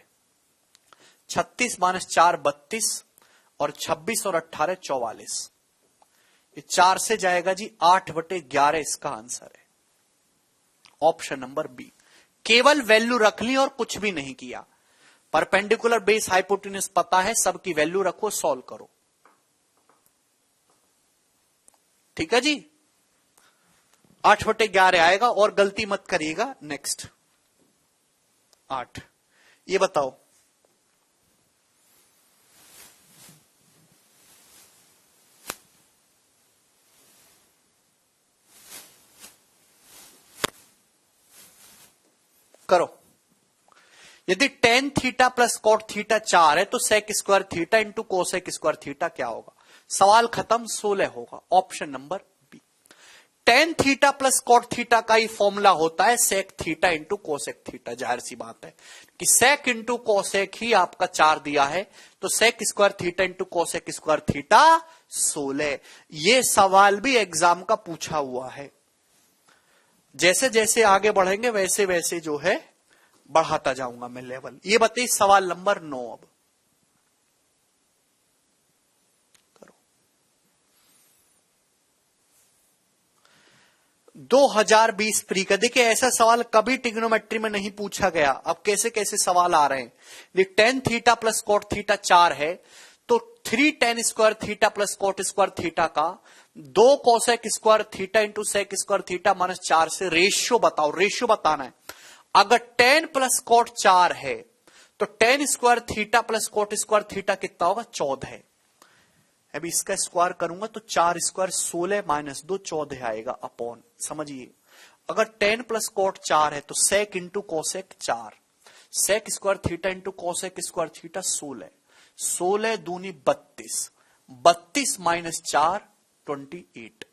36 माइनस 4 32 और 26 और 18 44, ये 4 से जाएगा जी 8/11, इसका आंसर है ऑप्शन नंबर बी। केवल वैल्यू रख ली और कुछ भी नहीं किया, परपेंडिकुलर बेस हाइपोटेनस पता है, सबकी वैल्यू रखो, सॉल्व करो, ठीक है जी। 8/11 आएगा, और गलती मत करिएगा। नेक्स्ट 8, ये बताओ करो। यदि tan theta plus cot theta 4 है तो sec square theta into cosec square theta क्या होगा? सवाल खत्म, 16 होगा, option number B. Tan theta plus cot theta का ही फॉर्मूला होता है sec theta into cosec theta, जाहिर सी बात है कि सेक इंटू कोसेक ही आपका 4 दिया है, तो sec square theta into cosec square theta 16। ये सवाल भी एग्जाम का पूछा हुआ है, जैसे जैसे आगे बढ़ेंगे वैसे वैसे जो है बढ़ाता जाऊंगा मैं लेवल। ये बताइए सवाल नंबर 9। अब 2020 प्री का। देखिए ऐसा सवाल कभी ट्रिग्नोमेट्री में नहीं पूछा गया। अब कैसे कैसे सवाल आ रहे हैं। ये tan theta plus cot theta 4 है, तो 3 tan square theta plus cot square theta का 2 cosec square theta into sec square theta minus 4 से रेशियो बताओ। रेशियो बताना है। अगर tan प्लस कॉट 4 है तो tan square theta plus cot square theta कितना होगा? 14 है। अभी इसका स्क्वायर करूंगा तो 4 स्क्वायर 16 माइनस 2 14 आएगा अपॉन। समझिए अगर tan प्लस कॉट 4 है तो sec into cosec 4, sec square theta into cosec square theta 16, 16 दूनी 32, 32 माइनस 4 28,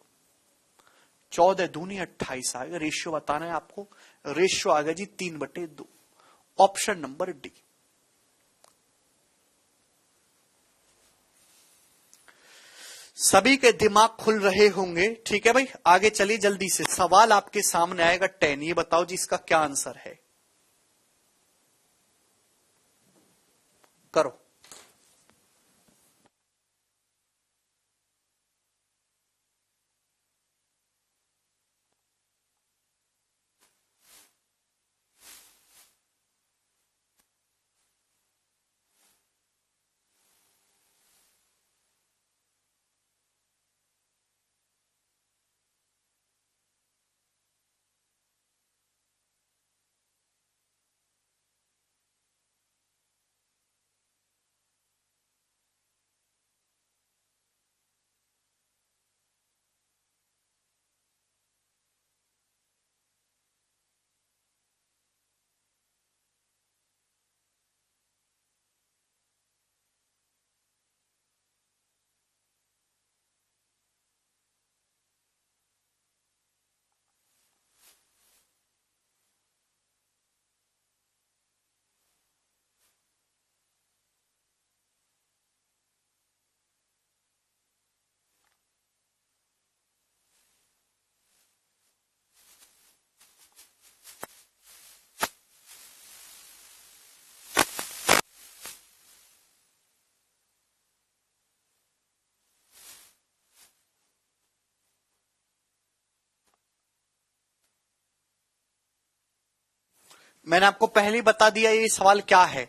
14 दूनी 28 आएगा। रेशियो बताना है आपको। रेशियो आ गया जी 3/2। Option number D. सभी के दिमाग खुल रहे होंगे। ठीक है भाई, आगे चलिए जल्दी से। सवाल आपके सामने आएगा 10। ये बताओ जी इसका क्या आंसर है। करो। मैंने आपको पहले ही बता दिया ये सवाल क्या है।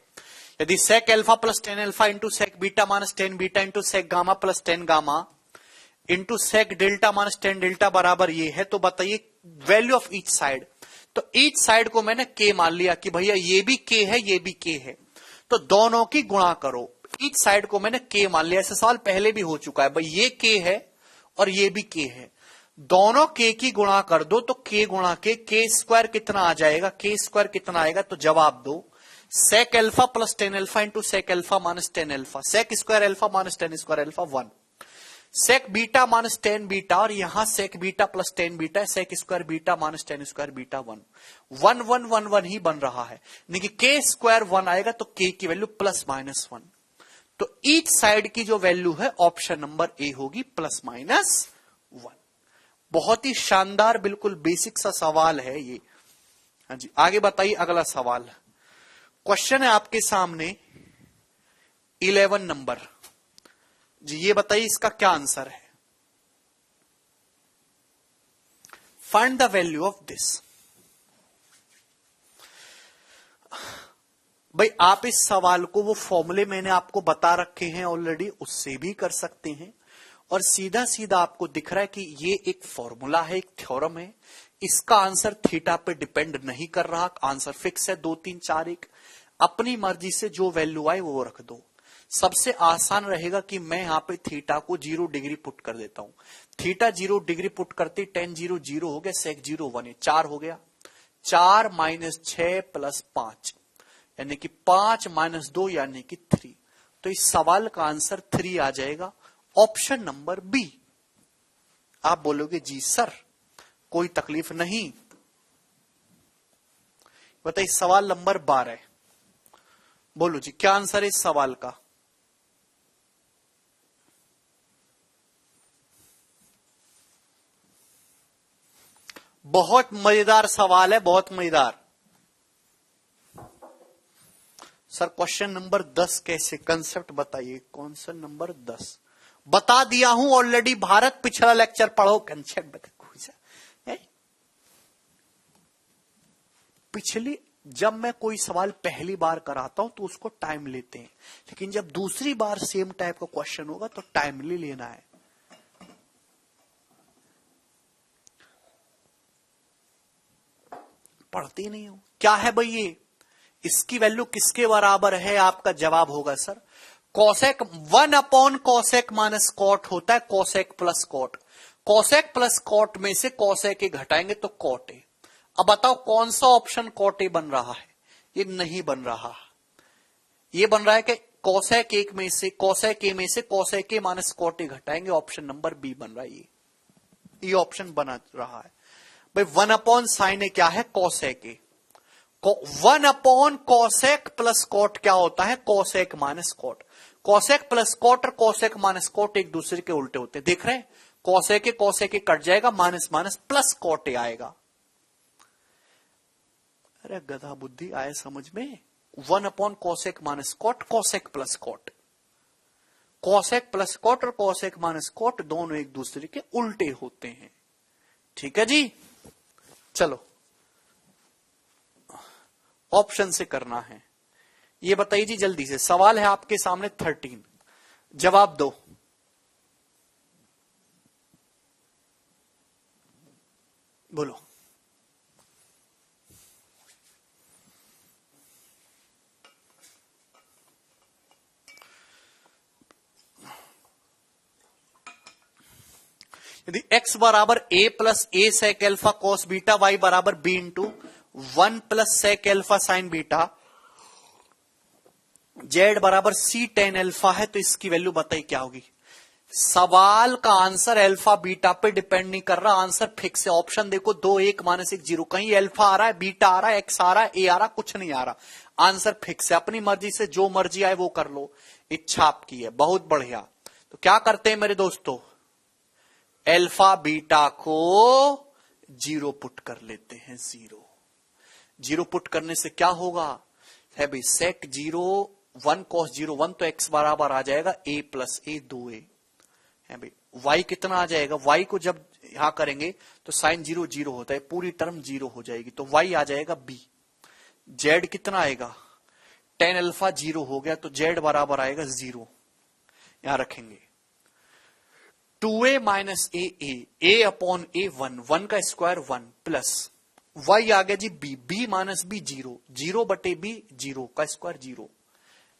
यदि sec alpha plus 10 alpha into sec beta minus 10 beta into sec gamma plus 10 gamma into sec delta minus 10 delta बराबर ये है, तो बताइए वैल्यू ऑफ ईच साइड। तो ईच साइड को मैंने के मान लिया कि भैया ये भी के है ये भी के है, तो दोनों की गुणा करो। ईच साइड को मैंने के मान लिया। ऐसा सवाल पहले भी हो चुका है भाई, ये के है और ये भी के है, दोनों के की गुणा कर दो तो के गुणा के स्क्वायर कितना आ जाएगा? के स्क्वायर कितना आएगा? तो जवाब दो sec alpha plus 10 alpha into sec alpha minus 10 alpha, sec square alpha minus 10 square alpha 1, sec beta minus 10 beta, और यहां सेक बीटा प्लस 10 बीटा है, sec square beta minus 10 square beta 1, 1 1 1 1 ही बन रहा है। देखिए के स्क्वायर 1 आएगा तो के की वैल्यू प्लस माइनस 1। तो ईच साइड की जो वैल्यू है ऑप्शन नंबर ए होगी प्लस माइनस 1। बहुत ही शानदार बिल्कुल बेसिक सा सवाल है ये। हाँ जी, आगे बताइए अगला सवाल। क्वेश्चन है आपके सामने 11 नंबर जी। ये बताइए इसका क्या आंसर है। Find the value of this. भाई आप इस सवाल को वो फॉर्मूले मैंने आपको बता रखे हैं ऑलरेडी, उससे भी कर सकते हैं, और सीधा सीधा आपको दिख रहा है कि ये एक फॉर्मूला है, एक थ्योरम है। इसका आंसर थीटा पे डिपेंड नहीं कर रहा, आंसर फिक्स है 2 3 4 1। अपनी मर्जी से जो वैल्यू आए वो रख दो। सबसे आसान रहेगा कि मैं यहां पे थीटा को 0 डिग्री पुट कर देता हूं। थीटा 0 डिग्री पुट करते tan 0 0 हो गया, सेक 0 1 है, 4 हो गया। 4 माइनस 6 प्लस 5 यानी कि 5 माइनस 2 यानी कि 3। तो इस सवाल का आंसर 3 आ जाएगा, ऑप्शन नंबर बी। आप बोलोगे जी सर कोई तकलीफ नहीं। बताइए सवाल नंबर 12, बोलो जी क्या आंसर है इस सवाल का। बहुत मजेदार सवाल है, बहुत मजेदार। सर क्वेश्चन नंबर 10 कैसे, कंसेप्ट बताइए। क्वेश्चन नंबर 10 बता दिया हूं ऑलरेडी। भारत पिछला लेक्चर पढ़ो, कंसेप्ट बता। पिछली जब मैं कोई सवाल पहली बार कराता हूं तो उसको टाइम लेते हैं, लेकिन जब दूसरी बार सेम टाइप का क्वेश्चन होगा तो टाइमली लेना है। पढ़ते नहीं हो क्या है भाई ये? इसकी वैल्यू किसके बराबर है? आपका जवाब होगा sir cosec 1 cosec minus cot होता है cosec plus cot. Cosec plus cot में से कॉसेक ए घटाएंगे तो कॉट ए। अब बताओ कौन सा ऑप्शन कॉट ए बन रहा है? ये नहीं बन रहा, ये बन रहा है कि कॉसेक एक में से कॉसेक ए में से cosec A minus cot A घटाएंगे, ऑप्शन नंबर बी बन रहा है। ये ऑप्शन बना रहा है भाई 1 साइन ए क्या है? Cosec A. 1 cosec plus cot क्या होता है? Cosec minus cot. Cosec plus cot और कॉसेक माइनस कॉट एक दूसरे के उल्टे होते हैं, देख रहे हैं? कॉसेक के कट जाएगा, minus minus plus cot A आएगा। अरे गधा बुद्धि आए समझ में? 1 cosec minus cot, cosec plus cot. Cosec plus cot और कॉसेक माइनस कॉट दोनों एक दूसरे के उल्टे होते हैं। ठीक है जी, चलो ऑप्शन से करना है। ये बताइए जी जल्दी से, सवाल है आपके सामने 13, जवाब दो। बोलो। यदि x बराबर a plus A sec alpha cos beta, y बराबर b into 1 plus sec alpha sine beta, z बराबर c टेन एल्फा है, तो इसकी वैल्यू बताइए क्या होगी? सवाल का आंसर अल्फा बीटा पे डिपेंड नहीं कर रहा, आंसर फिक्स है। ऑप्शन देखो 2 1 माइनस 1 0, कहीं अल्फा आ रहा है, बीटा आ रहा है, एक्स आ रहा है, ए आ रहा, कुछ नहीं आ रहा। आंसर फिक्स है, अपनी मर्जी से जो मर्जी आए वो कर लो, इच्छा आपकी है। बहुत बढ़िया। तो क्या करते हैं मेरे दोस्तों, अल्फा बीटा को 0 पुट कर लेते हैं। 0 पुट करने से क्या होगा है भाई? सेक 0 1 कॉस 0 1, तो एक्स बराबर आ जाएगा a प्लस ए 2a है भाई। y कितना आ जाएगा? y को जब यहां करेंगे तो साइन 0 0 होता है, पूरी टर्म 0 हो जाएगी, तो y आ जाएगा b। z कितना आएगा? टेन अल्फा 0 हो गया, तो z बराबर आएगा 0, यहां रखेंगे। 2a माइनस ए अपॉन ए 1 का स्क्वायर 1 प्लस y आ गया जी b माइनस b 0, 0 बटे b 0 का स्क्वायर 0,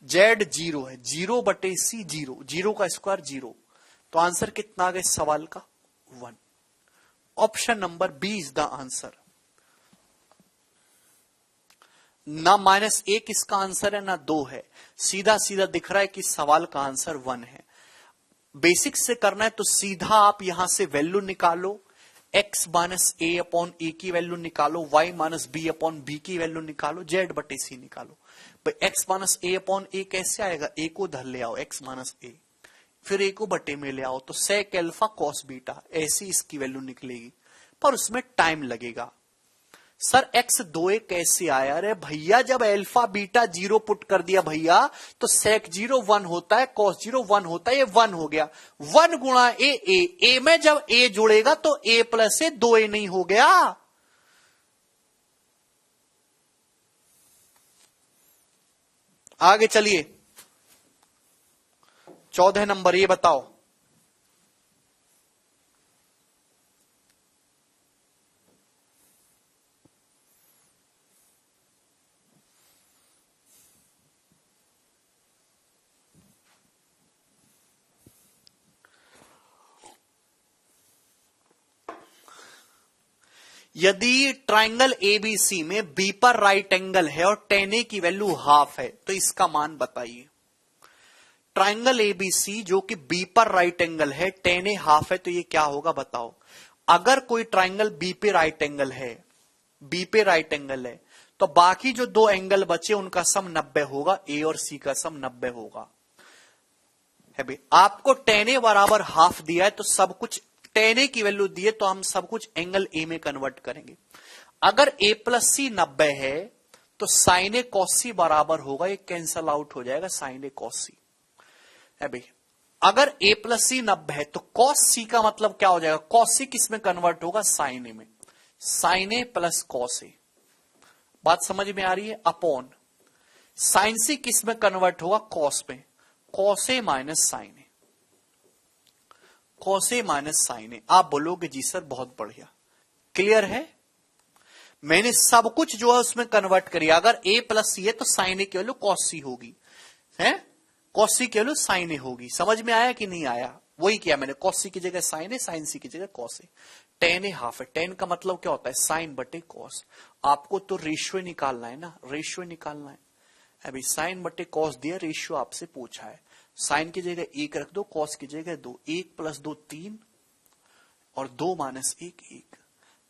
z 0 है, 0 बटे c 0, 0 का स्क्वायर 0, तो आंसर कितना आ गया सवाल का? 1। Option number B is the answer. ना माइनस 1 इसका आंसर है, ना 2 है, सीधा सीधा दिख रहा है कि सवाल का आंसर 1 है। बेसिक से करना है तो सीधा आप यहां से वैल्यू निकालो, x minus A upon A की वैल्यू निकालो, y minus B upon B की वैल्यू निकालो, z बटे सी निकालो। भाई x minus A upon A कैसे आएगा? a को धर ले आओ, x माइनस ए, फिर a को बटे में ले आओ, तो सेक एल्फा कॉस बीटा, ऐसी इसकी वैल्यू निकलेगी, पर उसमें टाइम लगेगा। सर x 2a कैसे आया? अरे भैया जब अल्फा बीटा 0 पुट कर दिया भैया, तो सेक 0 1 होता है, कॉस 0 1 होता है, ये 1 हो गया। 1 गुणा ए में जब a जुड़ेगा तो a प्लस ए 2a नहीं हो गया? आगे चलिए 14 नंबर, ये बताओ। यदि ट्राइंगल एबीसी में बी पर राइट एंगल है और टेन ए की वैल्यू हाफ है, तो इसका मान बताइए। ट्राइंगल एबीसी जो कि बी पर राइट एंगल है, टेन ए हाफ है, तो ये क्या होगा बताओ। अगर कोई ट्राइंगल बी पे राइट एंगल है, बी पे राइट एंगल है, तो बाकी जो 2 एंगल बचे उनका सम 90 होगा, ए और सी का सम 90 होगा। है भाई, आपको टेन ए बराबर हाफ दिया है, तो सब कुछ टेन ए की वैल्यू दी है, तो हम सब कुछ एंगल ए में कन्वर्ट करेंगे। अगर ए प्लस सी 90 है, तो साइन ए कॉस सी बराबर होगा, ये कैंसल आउट हो जाएगा, साइन ए कॉस सी है भाई। अगर a प्लस सी 90 है, तो कॉस सी का मतलब क्या हो जाएगा? कॉस सी किस में कन्वर्ट होगा? साइन ए में। Sign A plus cos A बात समझ में आ रही है? अपॉन साइन सी किस में कन्वर्ट होगा? कॉस में। Cos A minus sign A, cos A minus sign ए। आप बोलोगे जी सर बहुत बढ़िया, क्लियर है, मैंने सब कुछ जो है उसमें कन्वर्ट करिए। अगर ए प्लस सी है तो साइन ए की वैल्यू कॉस सी होगी, है कॉस सी की वैल्यू साइन ए होगी। समझ में आया कि नहीं आया? वही किया मैंने, कॉस सी की जगह साइन ए, साइन सी की जगह cos A. Ten A half है, टेन का मतलब क्या होता है? साइन बटे कॉस। आपको तो रेशियो निकालना है ना, रेशियो निकालना है। अभी साइन बटे कॉस दिया, रेशियो आपसे पूछा है। साइन की जगह एक रख दो, कॉस की जगह दो, एक प्लस दो तीन और दो माइनस एक एक।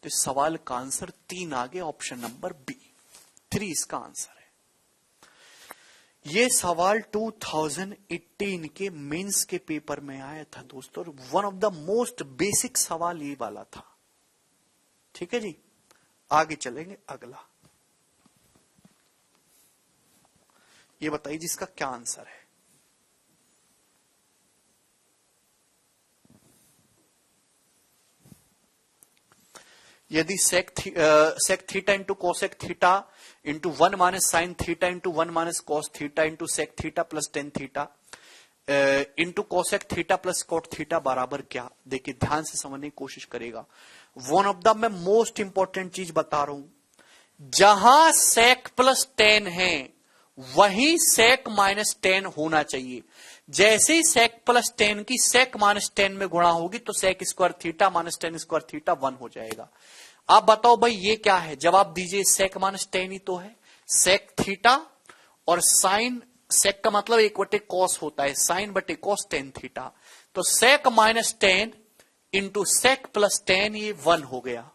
तो इस सवाल का आंसर 3 आ गया, ऑप्शन नंबर बी, 3 इसका आंसर है। ये सवाल 2018 के मेंस के पेपर में आया था दोस्तों, one of the most basic सवाल ये वाला था। ठीक है जी, आगे चलेंगे। अगला ये बताइए जिसका क्या आंसर है। यदि sec theta into cosec theta into 1 minus sine theta into 1 minus cos theta into sec theta plus tan theta into cosec theta plus cot theta बराबर क्या? देखिए ध्यान से समझने की कोशिश करेगा। वन ऑफ द मैं मोस्ट इंपॉर्टेंट चीज बता रहा हूं, जहां सेक प्लस टेन है वहीं सेक माइनस टेन होना चाहिए। जैसे ही सेक प्लस टेन की सेक माइनस टेन में गुणा होगी तो sec square theta minus tan square theta 1 हो जाएगा। आप बताओ भाई ये क्या है? जवाब दीजिए, सेक माइनस टेन ही तो है। सेक थीटा और साइन, सेक का मतलब 1/cos कॉस होता है, साइन बटे कॉस टेन थीटा। तो sec minus tan into sec plus tan, ये 1 हो गया।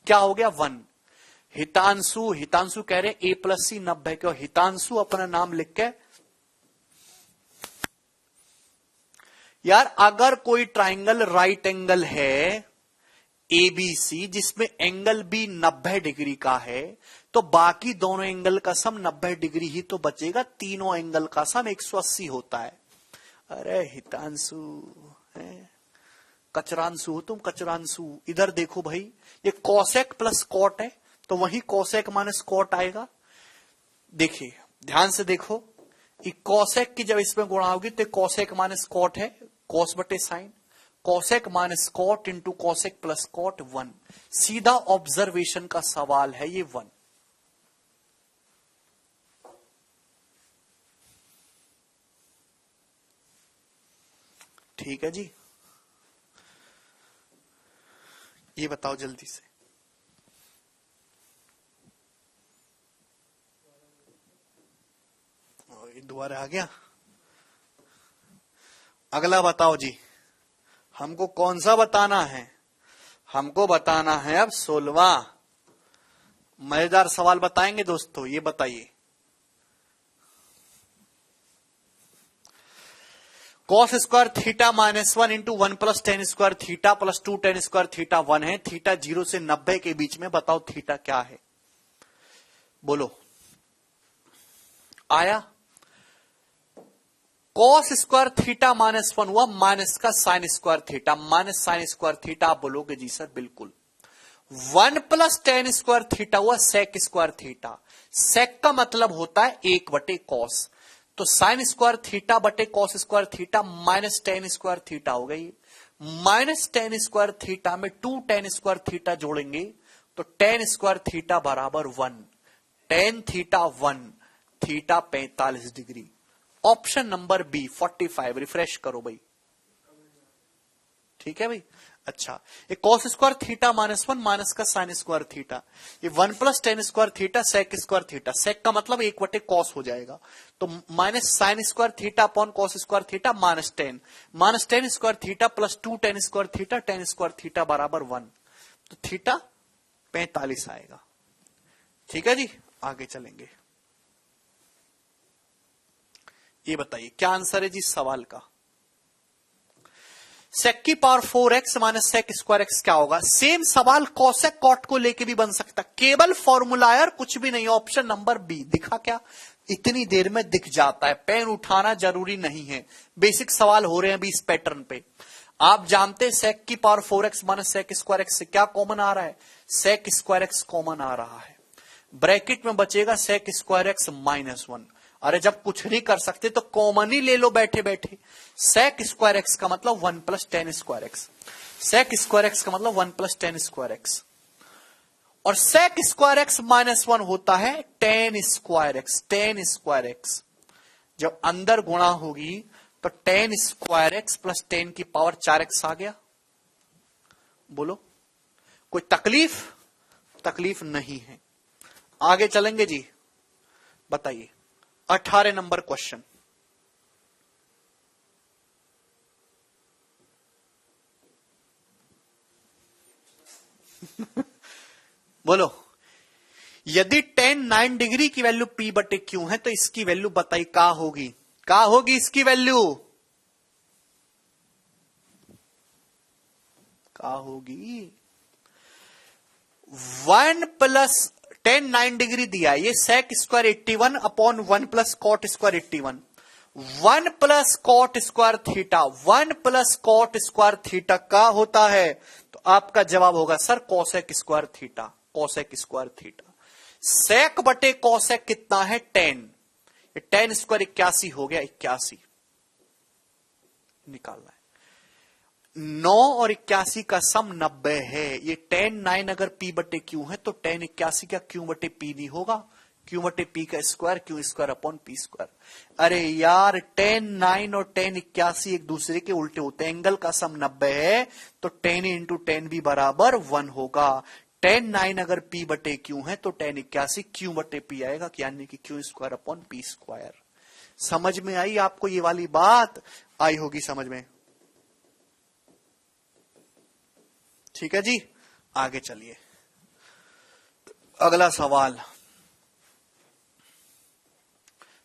क्या हो गया? 1। हितांशु कह रहे ए प्लस सी 90, क्यों? हितांशु अपना नाम लिख के, यार अगर कोई ट्राइंगल राइट एंगल है एबीसी जिसमें एंगल बी 90 डिग्री का है तो बाकी दोनों एंगल का सम 90 डिग्री ही तो बचेगा, तीनों एंगल का सम 180 होता है। अरे हितांशु है, कचरांशु हो तुम, कचरांशु। इधर देखो भाई, ये कॉसेक प्लस कॉट है तो वही कॉसेक माइनस कॉट आएगा। देखिए ध्यान से देखो, ये कॉसेक की जब इसमें गुणा होगी तो कॉसेक माइनस कॉट है, कॉस बटे sine, cosec minus cot into cosec plus cot 1। सीधा ऑब्जर्वेशन का सवाल है ये 1। ठीक है जी, ये बताओ जल्दी से। दोबारा आ गया। अगला बताओ जी, हमको कौन सा बताना है? हमको बताना है अब 16वां। मजेदार सवाल बताएंगे दोस्तों, ये बताइए। Cos square theta minus 1 into 1 plus tan square theta plus 2 tan square theta 1 है। थीटा 0 से 90 के बीच में, बताओ थीटा क्या है? बोलो। आया? कॉस स्क्वायर थीटा माइनस 1 हुआ, माइनस का sine square theta, minus sine square theta. आप बोलोगे जी सर बिल्कुल। 1 प्लस टेन स्क्वायर थीटा हुआ सेक स्क्वायर थीटा। सेक का मतलब होता है 1/cos, तो साइन स्क्वायर थीटा बटे cos square theta minus tan square theta हो गई। माइनस टेन स्क्वायर थीटा में 2 टेन स्क्वायर थीटा जोड़ेंगे तो टेन स्क्वायर थीटा बराबर 1। Tan theta 1, theta 45 degree. Option number B 45। Refresh करो भाई। ठीक है भाई। अच्छा, ये cos square theta minus 1 minus का साइन स्क्वायर थीटा, ये 1 plus tan square theta sec square theta. Sec का मतलब 1/cos हो जाएगा, तो minus sine square theta upon cos square theta minus tan square theta plus 2 tan square theta, tan square theta बराबर 1। तो theta 45 आएगा। ठीक है जी, आगे चलेंगे। ये बताइए क्या आंसर है जी इस सवाल का? सेक की power 4x minus sec square X क्या होगा? सेम सवाल कॉसेक कॉट को लेके भी बन सकता, केवल फॉर्मूला यार, कुछ भी नहीं। Option number B. दिखा क्या? इतनी देर में दिख जाता है, पेन उठाना जरूरी नहीं है। बेसिक सवाल हो रहे हैं अभी इस पैटर्न पे। आप जानते हैं सेक की power 4x minus sec square X से क्या कॉमन आ रहा है? सेक स्क्वायर एक्स कॉमन आ रहा है। ब्रैकेट में बचेगा सेक स्क्वायर एक्स माइनस 1। अरे जब कुछ नहीं कर सकते तो कॉमन ही ले लो बैठे बैठे। सेक स्क्वायर एक्स का मतलब 1 plus tan square X, sec square X का मतलब 1 प्लस टेन स्क्वायर एक्स, और सेक स्क्वायर एक्स माइनस 1 होता है ten square x. Ten square x जब अंदर गुणा होगी तो टेन स्क्वायर एक्स प्लस 10 की पावर 4x आ गया। बोलो कोई तकलीफ? तकलीफ नहीं है। आगे चलेंगे जी, बताइए 18 नंबर क्वेश्चन। बोलो, यदि tan 9 डिग्री की वैल्यू P बटे Q है तो इसकी वैल्यू बताइए क्या होगी? क्या होगी इसकी वैल्यू? क्या होगी? 1 प्लस tan 9 डिग्री दिया, ये sec square 81 upon 1 plus cot square 81, 1 plus cot square theta, 1 plus cot square theta का होता है। तो आपका जवाब होगा sir cosec square theta. Cosec square theta sec बटे कोसेक कितना है? 10। ये 10 स्क्वायर 81 हो गया, 81 निकालना है। 9 और 81 का सम 90 है। ये tan 9 अगर P बटे Q है तो tan 81 का Q बटे P नहीं होगा, Q बटे P का square, Q square upon P square. अरे यार tan 9 और tan 81 एक दूसरे के उल्टे होते हैं। एंगल का सम 90 है तो tan इंटू tan भी बराबर 1 होगा। tan 9 अगर P बटे Q है तो tan 81 Q बटे P आएगा, यानी कि Q square upon P square. समझ में आई आपको ये वाली बात? आई होगी समझ में। ठीक है जी, आगे चलिए। अगला सवाल,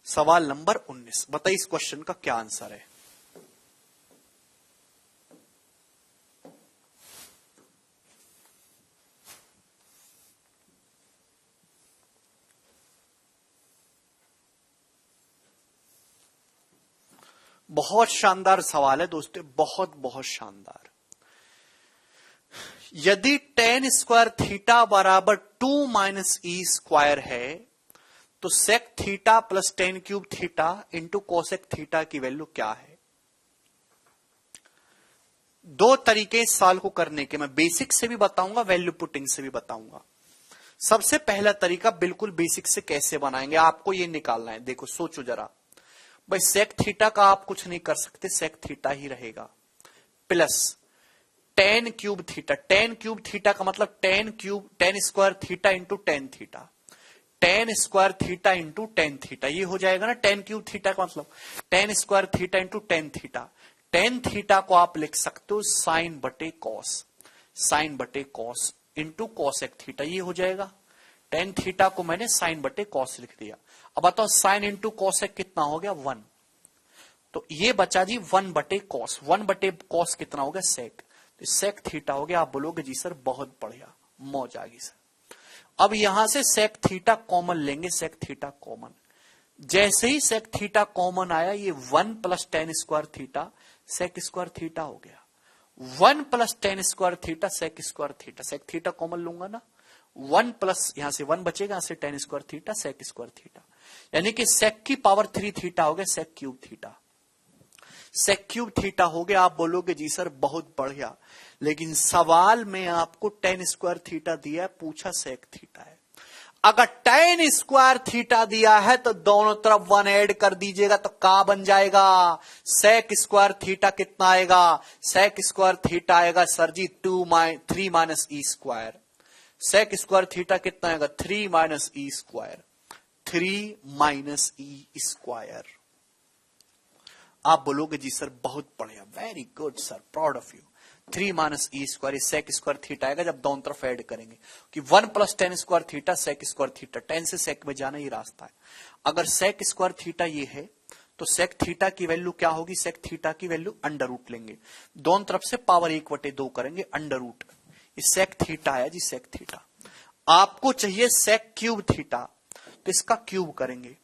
सवाल नंबर 19। बताइए इस क्वेश्चन का क्या आंसर है? बहुत शानदार सवाल है दोस्तों, बहुत बहुत शानदार। यदि tan स्क्वायर थीटा बराबर 2 माइनस ई स्क्वायर है तो sec theta plus tan cube theta into cosec theta की वैल्यू क्या है? दो तरीके इस सवाल को करने के, मैं बेसिक से भी बताऊंगा, वैल्यू पुटिंग से भी बताऊंगा। सबसे पहला तरीका बिल्कुल बेसिक से कैसे बनाएंगे, आपको ये निकालना है। देखो सोचो जरा भाई, सेक थीटा का आप कुछ नहीं कर सकते, सेक थीटा ही रहेगा, plus tan cube theta. tan cube theta का मतलब tan square theta into tan theta, tan square theta into tan theta, ये हो जाएगा ना tan क्यूब थीटा का मतलब tan square theta into tan theta. tan theta को आप लिख सकते हो साइन बटे कॉस, साइन बटे कॉस इंटू कॉसेक थीटा, ये हो जाएगा। tan थीटा को मैंने साइन बटे कॉस लिख दिया। अब बताओ साइन इंटू कॉसेक कितना हो गया? 1। तो ये बचा जी 1 बटे कॉस, 1 बटे कॉस कितना हो गया? सेक। तो सेक थीटा हो गया। आप बोलोगे जी सर बहुत बढ़िया, मौज आ गई सर। अब यहां से सेक थीटा कॉमन लेंगे, सेक थीटा कॉमन। जैसे ही सेक थीटा कॉमन आया, ये 1 plus tan square theta sec square theta हो गया, 1 plus tan square theta sec square theta. Sec theta common लूंगा ना, 1 प्लस यहां से 1 बचेगा, यहां से tan square theta sec square theta, यानी कि सेक की पावर 3 थीटा हो गया sec cube theta. Sec cube theta हो गया। आप बोलोगे जी सर बहुत बढ़िया, लेकिन सवाल में आपको tan स्क्वायर थीटा दिया है, पूछा सेक थीटा है। अगर tan स्क्वायर थीटा दिया है तो दोनों तरफ 1 ऐड कर दीजिएगा तो क्या बन जाएगा? सेक स्क्वायर थीटा कितना आएगा? सेक स्क्वायर थीटा आएगा सर जी 3 minus E square. Sec square theta कितना आएगा? 3 minus E square, 3 minus E square. आप बोलोगे जी सर बहुत बढ़िया, very good sir, proud of you. 3 minus E square sec square theta आएगा जब दोनों तरफ ऐड करेंगे, कि 1 plus tan square theta sec square theta, tan से सेक में जाना ही रास्ता है। अगर सेक स्क्वायर थीटा ये है तो सेक थीटा की वैल्यू क्या होगी? सेक थीटा की वैल्यू अंडर रूट लेंगे, दोनों तरफ से पावर 1/2 करेंगे, अंडर रूट। ये सेक थीटा आया जी, सेक थीटा। आपको चाहिए सेक क्यूब थीटा, तो इसका क्यूब करेंगे,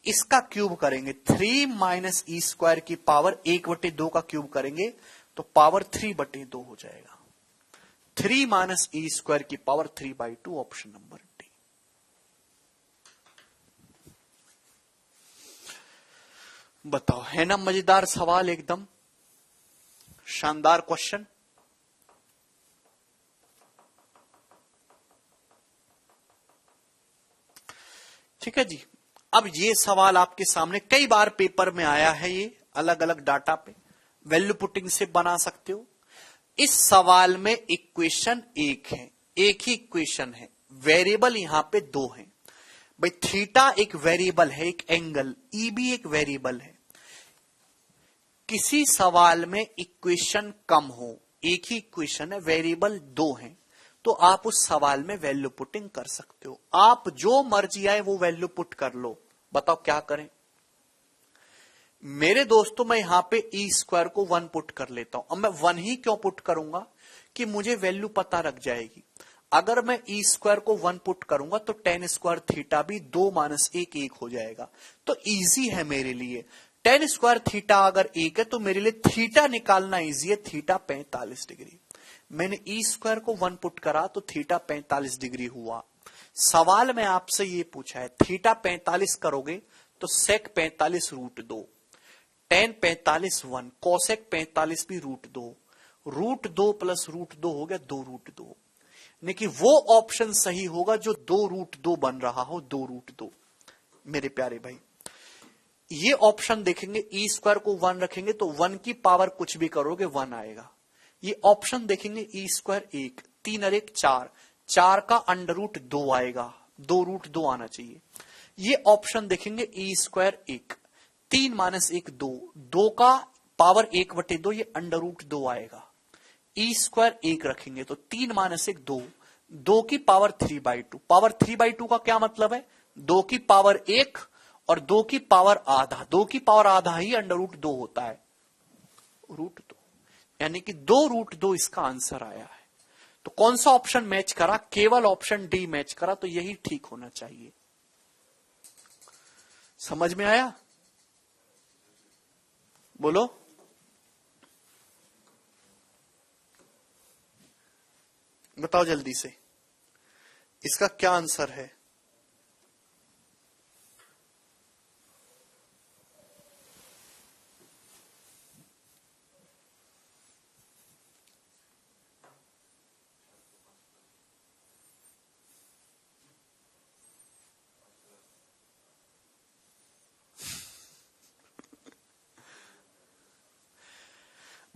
इसका क्यूब करेंगे, 3 माइनस ई स्क्वायर की पावर 1/2 का क्यूब करेंगे तो पावर 3/2 हो जाएगा। 3 माइनस ई स्क्वायर की पावर 3/2, ऑप्शन नंबर डी। बताओ, है ना मजेदार सवाल, एकदम शानदार क्वेश्चन। ठीक है जी। अब ये सवाल आपके सामने कई बार पेपर में आया है, ये अलग अलग डाटा पे वैल्यू पुटिंग से बना सकते हो। इस सवाल में इक्वेशन एक है, एक ही इक्वेशन है, वेरिएबल यहां पे दो हैं। भाई थीटा एक वेरिएबल है, एक एंगल ई भी एक वेरिएबल है। किसी सवाल में इक्वेशन कम हो, एक ही इक्वेशन है, वेरिएबल दो हैं, तो आप उस सवाल में वैल्यू पुटिंग कर सकते हो। आप जो मर्जी आए वो वैल्यू पुट कर लो। बताओ क्या करें मेरे दोस्तों, मैं यहां पे ई स्क्वायर को 1 पुट कर लेता हूं। अब मैं 1 ही क्यों पुट करूंगा कि मुझे वैल्यू पता रख जाएगी। अगर मैं ई स्क्वायर को 1 पुट करूंगा तो tan स्क्वायर थीटा भी 2 - 1 1 हो जाएगा। तो इजी है मेरे लिए। tan स्क्वायर थीटा अगर 1 है तो मेरे लिए थीटा निकालना इजी है, थीटा 45 डिग्री। मैंने ई स्क्वायर को 1 पुट करा तो थीटा 45 डिग्री हुआ। सवाल में आपसे ये पूछा है थीटा 45 करोगे तो सेक 45 √2, tan 45 1, कोसेक 45 भी √2, √2 + √2 हो गया 2√2। लेकिन वो ऑप्शन सही होगा जो 2√2 बन रहा हो, 2√2। मेरे प्यारे भाई, ये ऑप्शन देखेंगे, ई स्क्वायर को 1 रखेंगे तो 1 की पावर कुछ भी करोगे 1 आएगा। ये ऑप्शन देखेंगे ई स्क्वायर 1, 3 और 1 4, 4 का √2 आएगा, 2√2 आना चाहिए। ये ऑप्शन देखेंगे ई स्क्वायर 1, 3 - 1 2, 2 का पावर 1/2, ये √2 आएगा। ई स्क्वायर 1 रखेंगे तो 3 - 1 2, 2 की पावर 3/2। पावर 3/2 का क्या मतलब है, 2 की पावर 1 और 2 की पावर आधा, 2 की पावर आधा ही √2 होता है, √2, यानी कि 2√2 इसका आंसर आया है। तो कौन सा ऑप्शन मैच करा, केवल ऑप्शन डी मैच करा, तो यही ठीक होना चाहिए। समझ में आया, बोलो। बताओ जल्दी से, इसका क्या आंसर है।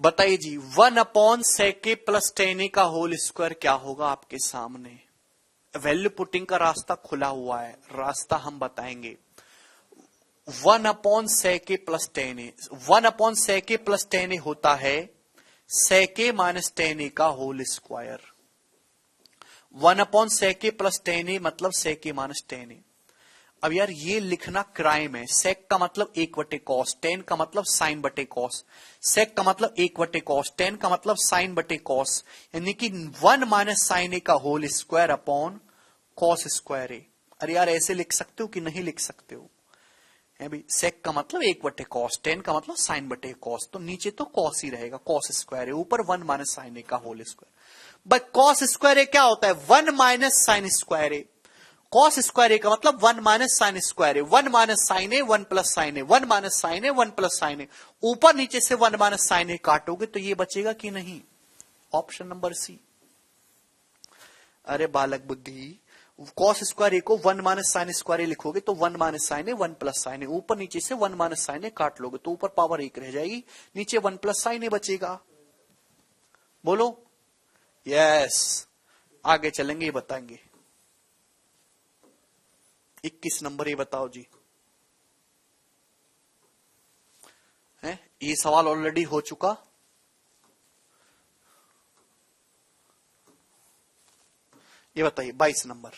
बताइए जी, 1/sec + tan का होल स्क्वायर क्या होगा आपके सामने। वैल्यू पुटिंग का रास्ता खुला हुआ है, रास्ता हम बताएंगे। 1/sec + tan, 1/sec + tan होता है sec - tan का होल स्क्वायर। 1/sec + tan मतलब sec - tan। अब यार ये लिखना क्राइम है। सेक का मतलब 1/cos, tan का मतलब sin/cos, सेक का मतलब 1/cos, tan का मतलब sin/cos, यानी कि 1 - sin a का whole square upon cos square a। अरे यार ऐसे लिख सकते हो कि नहीं लिख सकते हो, है भाई। सेक का मतलब 1/cos, tan का मतलब sin/cos, तो नीचे तो cos ही रहेगा, cos स्क्वायर a, ऊपर 1 - sin a का होल स्क्वायर। भाई cos स्क्वायर a क्या होता है, 1 - sin square a। cos square a का मतलब 1 - sin square a, 1 - sin a 1 + sin a, 1 - sin a 1 + sin a, ऊपर नीचे से 1 - sin a काटोगे तो ये बचेगा कि नहीं, ऑप्शन नंबर सी। अरे बालक बुद्धि, cos स्क्वायर a को 1 - sin स्क्वायर a लिखोगे तो 1 - sin a 1 + sin a, ऊपर नीचे से 1 - sin a काट लोगे तो ऊपर पावर 1 रह जाएगी, नीचे 1 + sin a बचेगा। बोलो यस। आगे चलेंगे, ये बताएंगे। 21 नंबर ये बताओ जी, है ये सवाल ऑलरेडी हो चुका। ये बताइए 22 नंबर,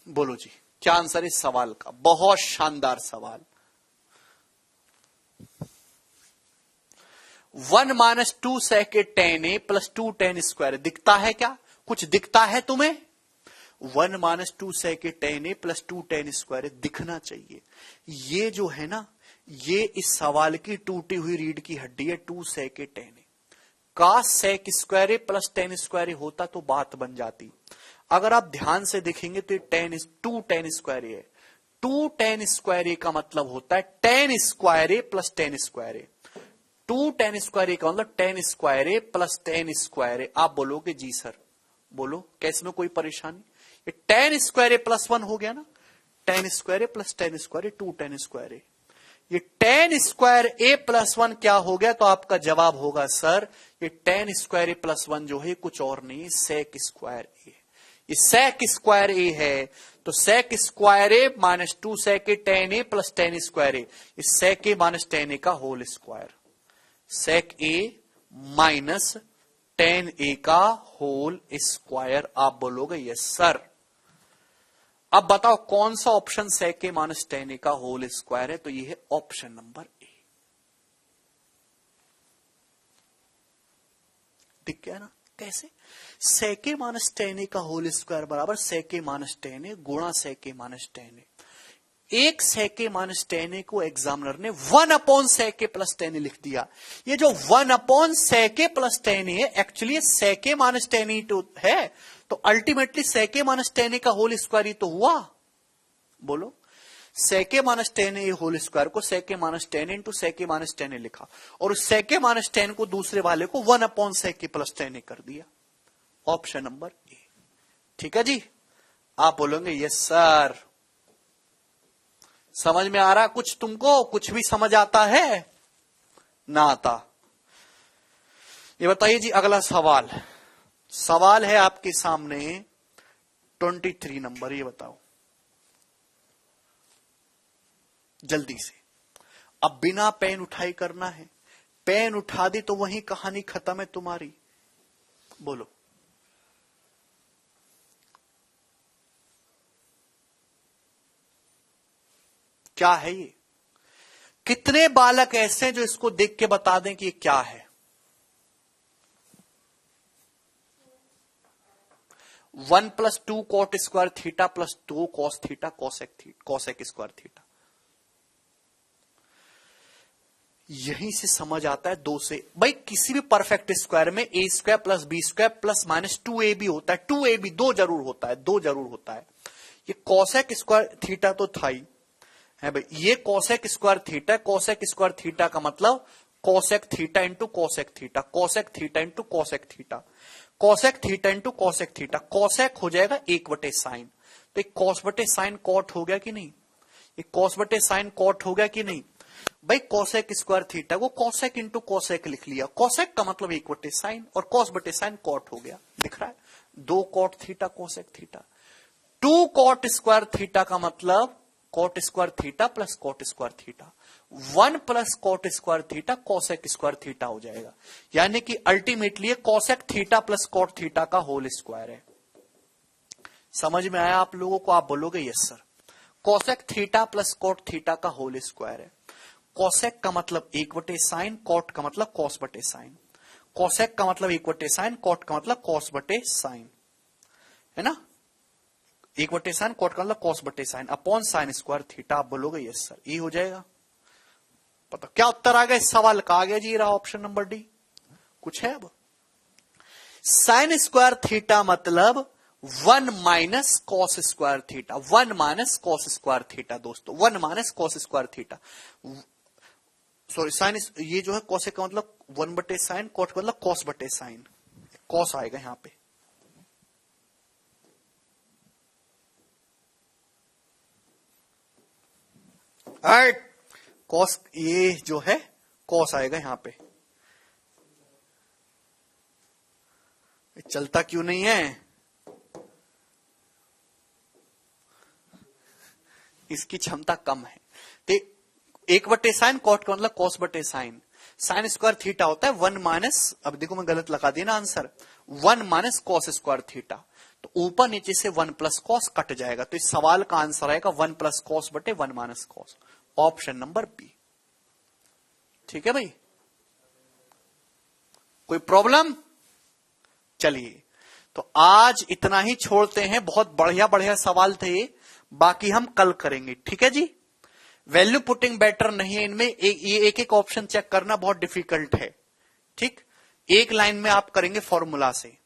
बोलो जी क्या आंसर है इस सवाल का। बहुत शानदार सवाल। 1 - 2 sec tan a + 2 tan square दिखता है क्या, कुछ दिखता है तुम्हें। 1 - 2 sec tan a + 2 tan square दिखना चाहिए। ये जो है ना, ये इस सवाल की टूटी हुई रीढ़ की हड्डी है। 2 sec tan a का sec स्क्वायर + tan स्क्वायर होता तो बात बन जाती। अगर आप ध्यान से देखेंगे तो ये 2 tan स्क्वायर है, 2 tan स्क्वायर ए का मतलब होता है tan square A plus tan square A. 2 tan square ए का मतलब tan square A plus tan square ए। आप बोलोगे जी सर, बोलो कैसे में कोई परेशानी? ये tan स्क्वायर ए प्लस 1 हो गया ना, tan square A plus tan square A 2 tan square A. ये tan स्क्वायर ए प्लस 1 क्या हो गया? तो आपका जवाब होगा सर ये tan स्क्वायर ए प्लस 1 जो है कुछ और नहीं, sec स्क्वायर ए। ये sec स्क्वायर ए है, तो sec square A minus 2 sec A tan A plus tan square A, ये sec ए माइनस tan ए का होल स्क्वायर, sec ए माइनस tan ए का होल स्क्वायर। आप बोलोगे यस सर। अब बताओ कौन सा ऑप्शन sec ए माइनस tan ए का होल स्क्वायर है? तो ये है ऑप्शन नंबर ए। दिख गया ना कैसे? sec ए माइनस tan ए का होल स्क्वायर बराबर sec ए माइनस tan ए गुणा sec ए माइनस tan ए। एक sec ए माइनस tan ए को एग्जामिनर ने 1 अपॉन sec ए प्लस tan ए लिख दिया। ये जो 1 अपॉन sec ए प्लस tan ए है एक्चुअली sec ए माइनस tan ए तो है, तो अल्टीमेटली sec ए माइनस tan ए का होल स्क्वायर ही तो हुआ। बोलो sec ए माइनस tan ए होल स्क्वायर को sec ए माइनस tan ए इंटू sec ए माइनस tan ए लिखा, और उस sec ए माइनस tan को दूसरे वाले को 1 अपॉन sec ए प्लस tan ए कर दिया। Option number A. ठीक है जी, आप बोलोगे यस सर। समझ में आ रहा कुछ तुमको? कुछ भी समझ आता है ना आता? ये बताइए जी अगला सवाल। सवाल है आपके सामने 23 नंबर, ये बताओ जल्दी से। अब बिना पेन उठाई करना है, पेन उठा दी तो वही कहानी खत्म है तुम्हारी। बोलो क्या है ये? कितने बालक ऐसे हैं जो इसको देख के बता दें कि ये क्या है? 1 plus 2 cot square theta plus 2 cos theta cosec square theta. यहीं से समझ आता है 2 से। भाई किसी भी परफेक्ट स्क्वायर में A square plus B square plus minus 2ab होता है। 2ab 2 जरूर होता है, 2 जरूर होता है। ये कॉसेक स्क्वायर थीटा तो था ही है भाई, ये cosec square theta. Cosec square theta का मतलब cosec theta into cosec theta, cosec theta into cosec theta, cosec theta into cosec theta. Cosec हो जाएगा 1/sin, तो एक कॉस बटे साइन कॉट हो गया कि नहीं? ये कॉस बटे साइन कॉट हो गया कि नहीं? भाई कॉसेक स्क्वायर थीटा को कॉसेक इंटू कॉसेक लिख लिया। कॉसेक का मतलब 1/sin और कॉस बटे साइन कॉट हो गया। दिख रहा है 2 cot theta cosec theta. 2 cot square theta का मतलब cot square theta plus cot square theta. 1 plus cot square theta cosec square theta हो जाएगा, यानी कि ultimately cosec theta plus cot theta का होल स्क्वायर है। समझ में आया आप लोगों को? आप बोलोगे yes sir. Cosec theta plus cot theta का होल स्क्वायर है। कॉसेक का मतलब 1/sin, कॉट का मतलब कॉस बटे साइन। कॉसेक का मतलब 1/sin, कॉट का मतलब कॉस बटे साइन, है ना? 1/sin, कॉट का मतलब कॉस बटे sine upon sine square theta. आप बोलोगे यस सर, ये हो जाएगा। पता क्या उत्तर आ गया इस सवाल का? आ गया जी, रहा ऑप्शन नंबर डी। कुछ है अब? साइन स्क्वायर थीटा मतलब 1 minus cos square theta, 1 minus cos square theta दोस्तों, 1 minus cos square theta. Sorry sine, ये जो है कॉसेक का मतलब 1/sin, कॉट का मतलब कॉस बटे साइन, कॉस आएगा यहां पे। कॉस, ये जो है कॉस आएगा यहां पे। चलता क्यों नहीं है? इसकी क्षमता कम है। तो 1/sin, कॉट का मतलब कॉस बटे साइन। साइन स्क्वायर थीटा होता है 1 माइनस, अब देखो मैं गलत लगा दिया ना answer, 1 minus cos square theta. तो ऊपर नीचे से 1 प्लस कॉस कट जाएगा, तो इस सवाल का आंसर आएगा 1 प्लस कॉस बटे 1 minus cos. Option number B. ठीक है भाई, कोई प्रॉब्लम? चलिए तो आज इतना ही छोड़ते हैं। बहुत बढ़िया बढ़िया सवाल थे ये, बाकी हम कल करेंगे। ठीक है जी। वैल्यू पुटिंग बेटर नहीं है इनमें, ये एक एक ऑप्शन चेक करना बहुत डिफिकल्ट है। ठीक, एक लाइन में आप करेंगे फॉर्मूला से।